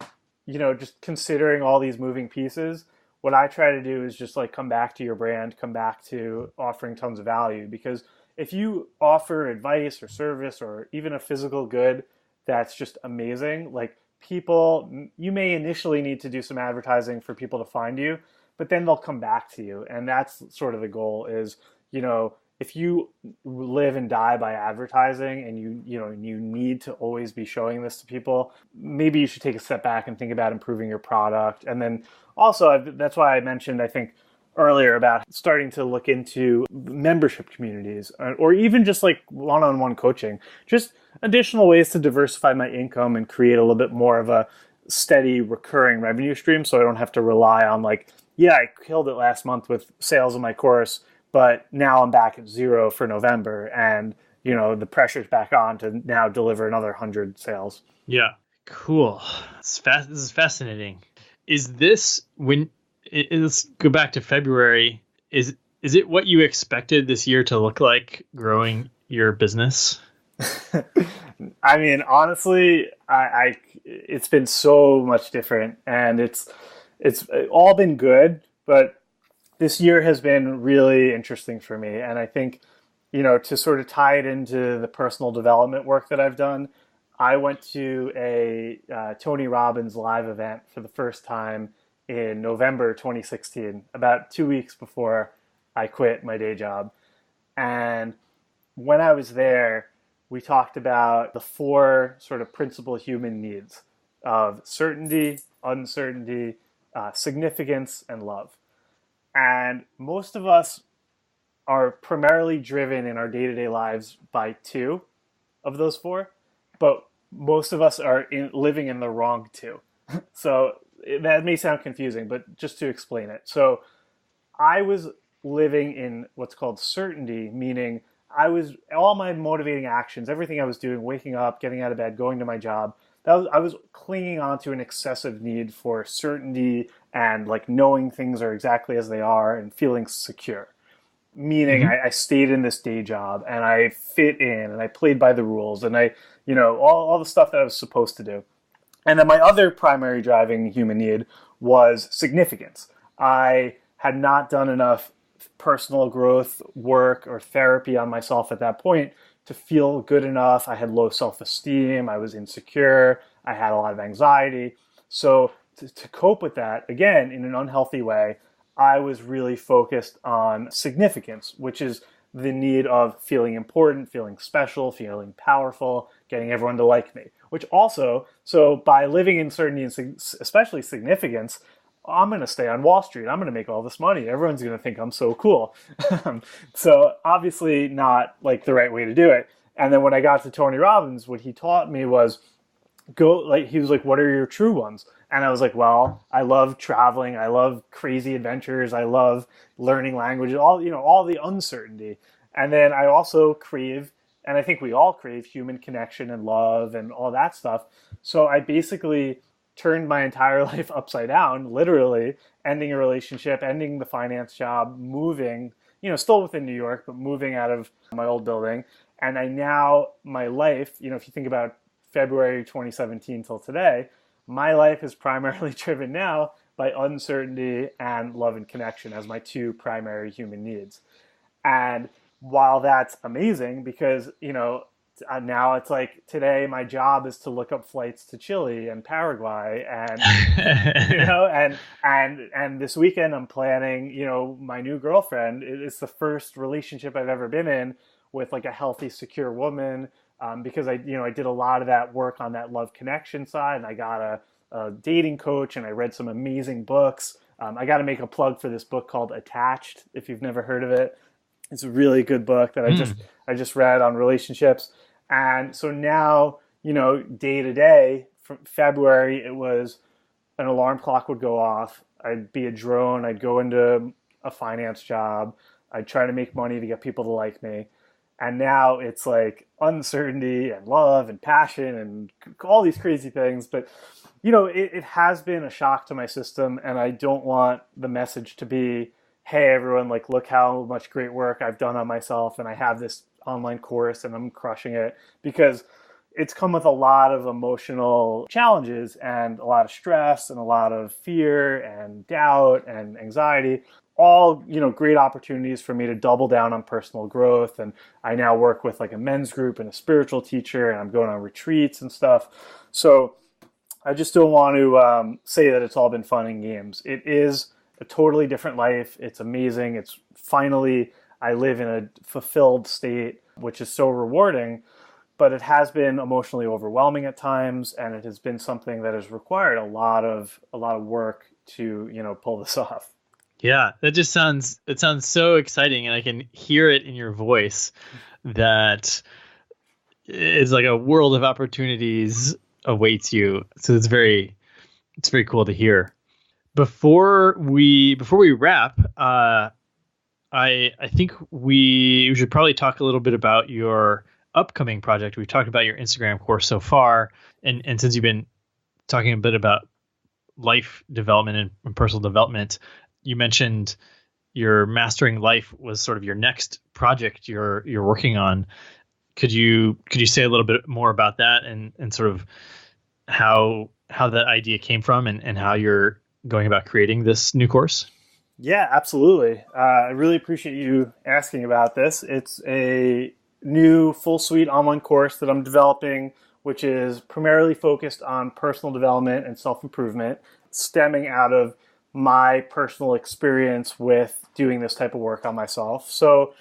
just considering all these moving pieces, what I try to do is just like come back to your brand, come back to offering tons of value. Because if you offer advice or service or even a physical good that's just amazing, like you may initially need to do some advertising for people to find you, but then they'll come back to you. And that's sort of the goal is, if you live and die by advertising and you need to always be showing this to people, maybe you should take a step back and think about improving your product. And then also, that's why I mentioned, I think earlier, about starting to look into membership communities or even just like one-on-one coaching, just additional ways to diversify my income and create a little bit more of a steady recurring revenue stream. So I don't have to rely on like, yeah, I killed it last month with sales of my course, but now I'm back at zero for November, and the pressure's back on to now deliver another 100 sales. Yeah, Cool. This is fascinating. Is this let's go back to February. Is it what you expected this year to look like growing your business? I mean, honestly, it's been so much different, and it's all been good, but this year has been really interesting for me. And I think, to sort of tie it into the personal development work that I've done, I went to a Tony Robbins live event for the first time in November 2016, about 2 weeks before I quit my day job. And when I was there, we talked about the four sort of principal human needs of certainty, uncertainty, significance, and love. And most of us are primarily driven in our day-to-day lives by two of those four, but most of us are living in the wrong two. So that may sound confusing, but just to explain it. So I was living in what's called certainty, meaning all my motivating actions, everything I was doing, waking up, getting out of bed, going to my job, I was clinging on to an excessive need for certainty and like knowing things are exactly as they are and feeling secure. Meaning I stayed in this day job and I fit in and I played by the rules and all the stuff that I was supposed to do. And then my other primary driving human need was significance. I had not done enough personal growth work or therapy on myself at that point to feel good enough. I had low self-esteem. I was insecure. I had a lot of anxiety. So to cope with that, again, in an unhealthy way, I was really focused on significance, which is the need of feeling important, feeling special, feeling powerful, getting everyone to like me. Which also, so by living in certainty and especially significance, I'm going to stay on Wall Street. I'm going to make all this money. Everyone's going to think I'm so cool. So obviously not like the right way to do it. And then when I got to Tony Robbins, what he taught me was he was like, what are your true ones? And I was like, well, I love traveling. I love crazy adventures. I love learning languages, all the uncertainty. And then I also crave, and I think we all crave, human connection and love and all that stuff. So I basically turned my entire life upside down, literally ending a relationship, ending the finance job, moving, still within New York, but moving out of my old building. And my life, if you think about February 2017 till today, my life is primarily driven now by uncertainty and love and connection as my two primary human needs. And while that's amazing because, now it's like today my job is to look up flights to Chile and Paraguay and, and this weekend I'm planning, my new girlfriend. It's the first relationship I've ever been in with like a healthy, secure woman. Because I did a lot of that work on that love connection side, and I got a dating coach, and I read some amazing books. I got to make a plug for this book called Attached, if you've never heard of it. It's a really good book that I just read on relationships. And so now, day to day, from February, it was an alarm clock would go off. I'd be a drone. I'd go into a finance job. I'd try to make money to get people to like me. And now it's like uncertainty and love and passion and all these crazy things. But, it has been a shock to my system. And I don't want the message to be, hey, everyone, like, look how much great work I've done on myself. And I have this online course and I'm crushing it. Because it's come with a lot of emotional challenges and a lot of stress and a lot of fear and doubt and anxiety. All, great opportunities for me to double down on personal growth. And I now work with like a men's group and a spiritual teacher, and I'm going on retreats and stuff. So I just don't want to say that it's all been fun and games. It is a totally different life. It's amazing. It's finally, I live in a fulfilled state, which is so rewarding, but it has been emotionally overwhelming at times. And it has been something that has required a lot of work to, pull this off. Yeah, it sounds so exciting, and I can hear it in your voice that it's like a world of opportunities awaits you. So it's very cool to hear. Before we wrap, I think we should probably talk a little bit about your upcoming project. We've talked about your Instagram course so far, and since you've been talking a bit about life development and personal development. You mentioned your Mastering Life was sort of your next project you're working on. Could you say a little bit more about that and sort of how that idea came from and how you're going about creating this new course? Yeah, absolutely. I really appreciate you asking about this. It's a new full suite online course that I'm developing, which is primarily focused on personal development and self-improvement, stemming out of my personal experience with doing this type of work on myself. So,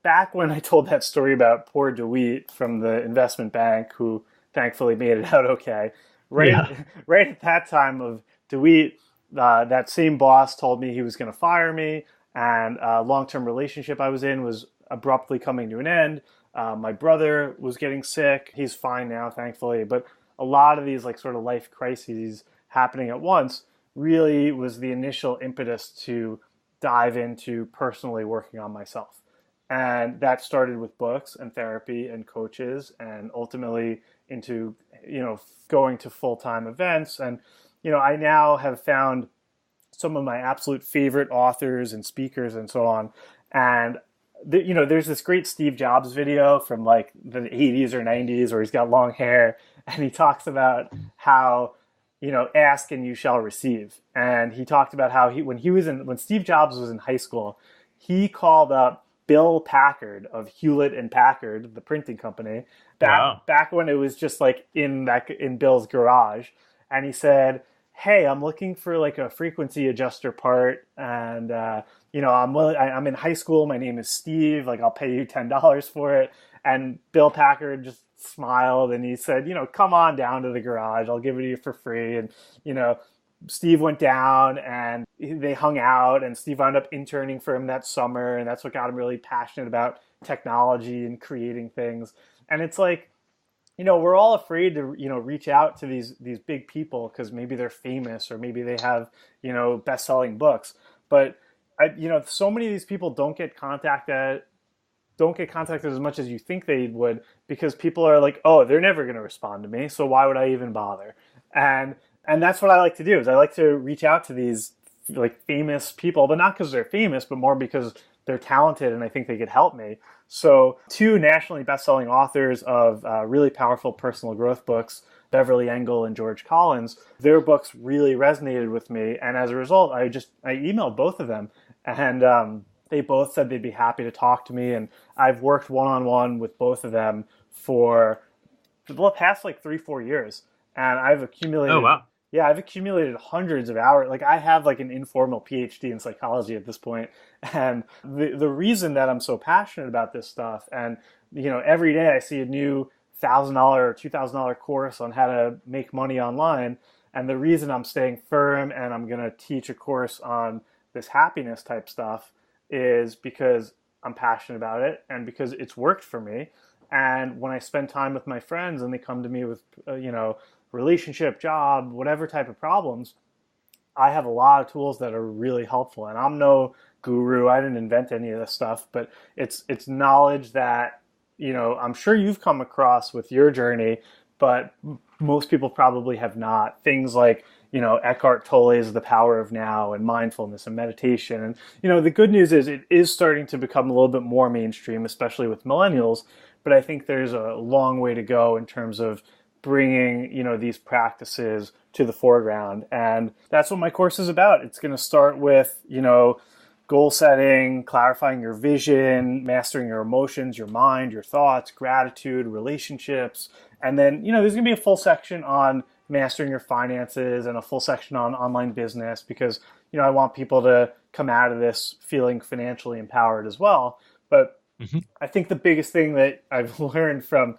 back when I told that story about poor DeWitt from the investment bank, who thankfully made it out okay, right at that time of DeWitt, that same boss told me he was going to fire me, and a long-term relationship I was in was abruptly coming to an end. My brother was getting sick. He's fine now, thankfully. But a lot of these sort of life crises happening at once really was the initial impetus to dive into personally working on myself. And that started with books and therapy and coaches, and ultimately into, going to full-time events. And, I now have found some of my absolute favorite authors and speakers and so on. And, there's this great Steve Jobs video from the 80s or 90s where he's got long hair, and he talks about how, ask and you shall receive. And he talked about how when Steve Jobs was in high school, he called up Bill Packard of Hewlett and Packard, the printing company, back when it was just in Bill's garage. And he said, "Hey, I'm looking for a frequency adjuster part, and I'm in high school. My name is Steve. I'll pay you $10 for it." And Bill Packard just smiled and he said, "Come on down to the garage. I'll give it to you for free." And Steve went down and they hung out, and Steve wound up interning for him that summer, and that's what got him really passionate about technology and creating things. And it's we're all afraid to reach out to these big people because maybe they're famous or maybe they have best-selling books. But so many of these people don't get contacted as much as you think they would, because people are like, "Oh, they're never going to respond to me, so why would I even bother?" And that's what I like to do, is I like to reach out to these famous people, but not because they're famous, but more because they're talented and I think they could help me. So 2 nationally best-selling authors of really powerful personal growth books, Beverly Engel and George Collins, their books really resonated with me. And as a result, I emailed both of them, and they both said they'd be happy to talk to me. And I've worked one-on-one with both of them for the past 3-4 years. And I've accumulated... Oh, wow. Yeah, I've accumulated hundreds of hours. I have an informal PhD in psychology at this point. And the reason that I'm so passionate about this stuff, and every day I see a new $1,000 or $2,000 course on how to make money online. And the reason I'm staying firm and I'm going to teach a course on this happiness type stuff is because I'm passionate about it and because it's worked for me. And when I spend time with my friends and they come to me with, relationship, job, whatever type of problems, I have a lot of tools that are really helpful. And I'm no guru. I didn't invent any of this stuff, but it's knowledge that, I'm sure you've come across with your journey, but most people probably have not. Things like, Eckhart Tolle's The Power of Now and mindfulness and meditation. And, the good news is it is starting to become a little bit more mainstream, especially with millennials. But I think there's a long way to go in terms of bringing these practices to the foreground. And that's what my course is about. It's going to start with goal setting, clarifying your vision, mastering your emotions, your mind, your thoughts, gratitude, relationships. And then there's going to be a full section on mastering your finances and a full section on online business, because I want people to come out of this feeling financially empowered as well. But I think the biggest thing that I've learned from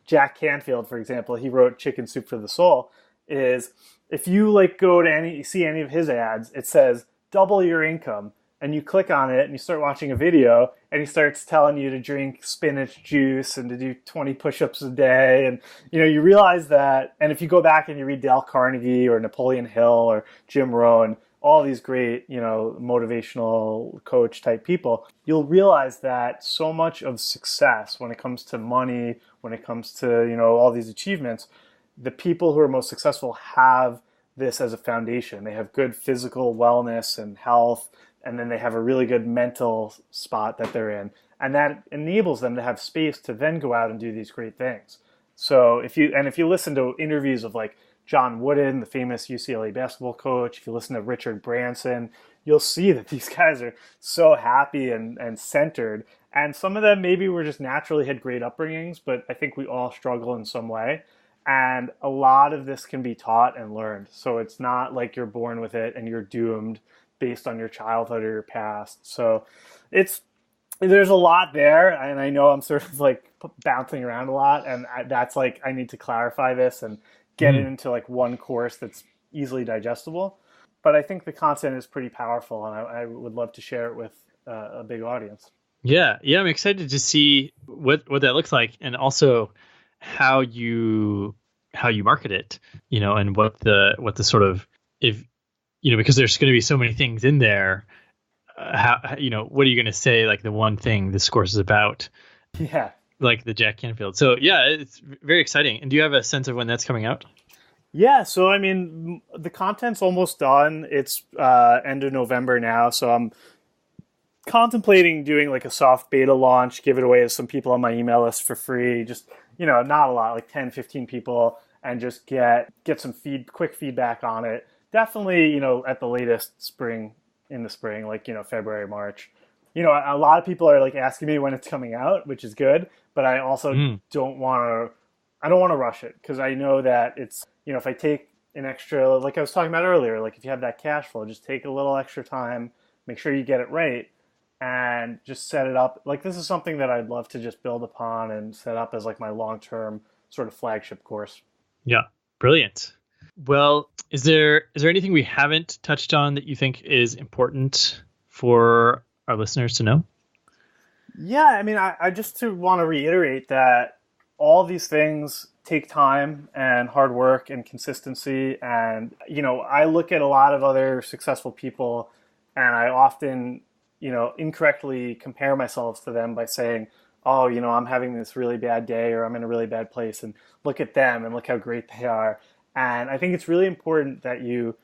Jack Canfield, for example, he wrote Chicken Soup for the Soul, is if you go to see any of his ads, it says double your income, and you click on it and you start watching a video and he starts telling you to drink spinach juice and to do 20 push-ups a day. And you realize that, and if you go back and you read Dale Carnegie or Napoleon Hill or Jim Rohn, all these great, motivational coach type people, you'll realize that so much of success when it comes to money, when it comes to, all these achievements, the people who are most successful have this as a foundation. They have good physical wellness and health, and then they have a really good mental spot that they're in. And that enables them to have space to then go out and do these great things. So if you listen to interviews of like John Wooden, the famous UCLA basketball coach, if you listen to Richard Branson, you'll see that these guys are so happy and centered. And some of them maybe were just naturally had great upbringings, but I think we all struggle in some way. And a lot of this can be taught and learned. So it's not like you're born with it and you're doomed based on your childhood or your past. So there's a lot there. And I know I'm sort of like bouncing around a lot. And that's like, I need to clarify this and get it into like one course that's easily digestible. But I think the content is pretty powerful, and I would love to share it with a big audience. Yeah, I'm excited to see what that looks like, and also how you market it, and what the sort of, if because there's going to be so many things in there. How what are you going to say? Like the one thing this course is about? Yeah, like the Jack Canfield. So yeah, it's very exciting. And do you have a sense of when that's coming out? Yeah, so I mean, the content's almost done. It's end of November now, so I'm contemplating doing like a soft beta launch, give it away to some people on my email list for free. Just, not a lot, like 10, 15 people, and just get some quick feedback on it. Definitely, at the latest in the spring, like, February, March. A lot of people are like asking me when it's coming out, which is good, but I also don't want to rush it, because I know that it's, if I take an extra, like I was talking about earlier, like if you have that cash flow, just take a little extra time, make sure you get it right, and just set it up. Like, this is something that I'd love to just build upon and set up as like my long-term sort of flagship course. Yeah, brilliant. Well, is there anything we haven't touched on that you think is important for our listeners to know? Yeah, I mean, I just want to reiterate that all these things take time and hard work and consistency. And, I look at a lot of other successful people, and I often, incorrectly compare myself to them by saying, oh, I'm having this really bad day, or I'm in a really bad place, and look at them and look how great they are. And I think it's really important that you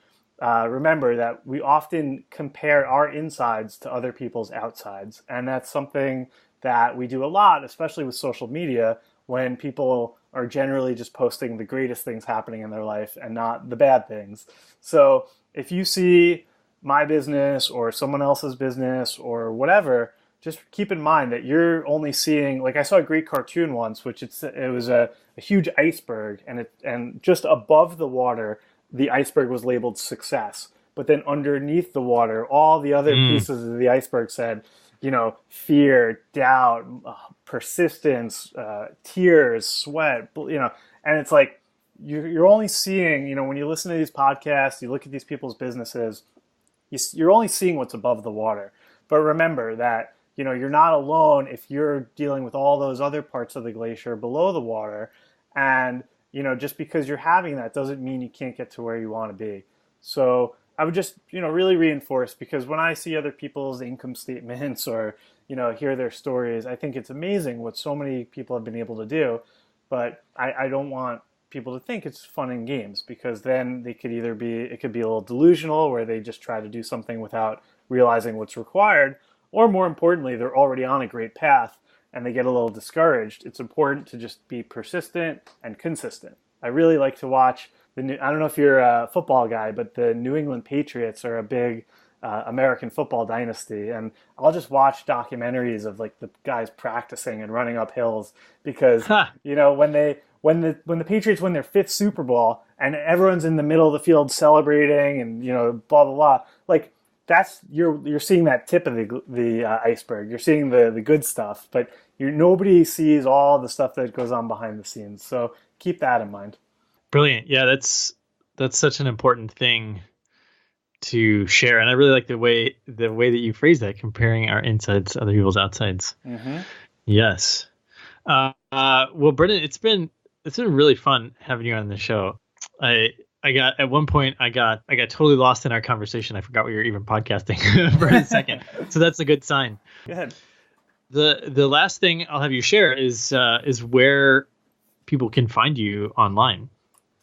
remember that we often compare our insides to other people's outsides. And that's something that we do a lot, especially with social media, when people are generally just posting the greatest things happening in their life and not the bad things. So if you see my business or someone else's business or whatever, just keep in mind that you're only seeing, like I saw a great cartoon once, which it was a huge iceberg, and just above the water, the iceberg was labeled success. But then underneath the water, all the other pieces of the iceberg said, fear, doubt, persistence, tears, sweat, and it's like, you're only seeing, when you listen to these podcasts, you look at these people's businesses, you're only seeing what's above the water. But remember that, you're not alone if you're dealing with all those other parts of the glacier below the water. And, just because you're having that doesn't mean you can't get to where you want to be. So I would just, really reinforce, because when I see other people's income statements or, hear their stories, I think it's amazing what so many people have been able to do. But I don't want people to think it's fun and games, because then it could be a little delusional, where they just try to do something without realizing what's required. Or more importantly, they're already on a great path and they get a little discouraged. It's important to just be persistent and consistent. I really like to watch I don't know if you're a football guy, but the New England Patriots are a big American football dynasty. And I'll just watch documentaries of like the guys practicing and running up hills, because, when the Patriots win their 5th Super Bowl and everyone's in the middle of the field celebrating and, blah, blah, blah, like, that's you're seeing that tip of the iceberg. You're seeing the good stuff, but nobody sees all the stuff that goes on behind the scenes. So keep that in mind. Brilliant. Yeah, that's such an important thing to share, and I really like the way that you phrase that, comparing our insides to other people's outsides. Mm-hmm. Yes. Well, Brendan, it's been really fun having you on the show. I got, at one point, I got totally lost in our conversation. I forgot we were even podcasting for a second. So that's a good sign. Go ahead. The last thing I'll have you share is where people can find you online.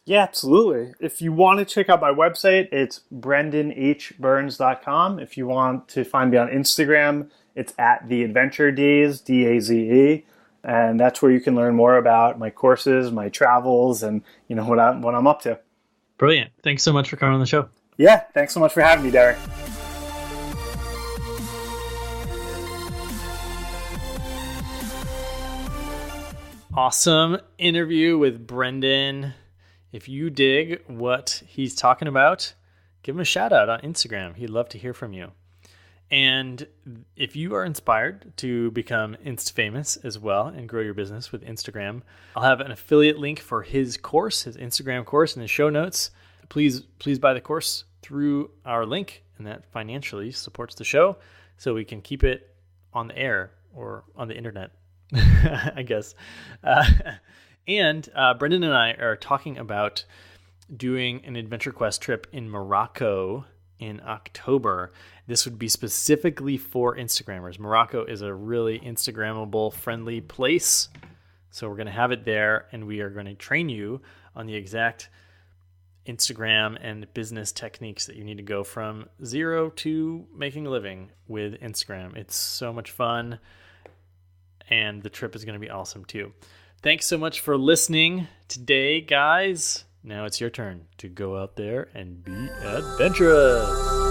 Yeah, absolutely. If you want to check out my website, it's brendanhburns.com. If you want to find me on Instagram, it's at The Adventure Daze, DAZE. And that's where you can learn more about my courses, my travels, and what I'm up to. Brilliant. Thanks so much for coming on the show. Yeah, thanks so much for having me, Derek. Awesome interview with Brendan. If you dig what he's talking about, give him a shout out on Instagram. He'd love to hear from you. And if you are inspired to become Instafamous as well and grow your business with Instagram, I'll have an affiliate link for his course, his Instagram course, in the show notes. Please buy the course through our link, and that financially supports the show so we can keep it on the air or on the internet, I guess. And Brendan and I are talking about doing an Adventure Quest trip in Morocco in October. This would be specifically for Instagrammers. Morocco is a really Instagrammable friendly place. So we're going to have it there, and we are going to train you on the exact Instagram and business techniques that you need to go from zero to making a living with Instagram. It's so much fun, and the trip is going to be awesome too. Thanks so much for listening today, guys. Now it's your turn to go out there and be adventurous.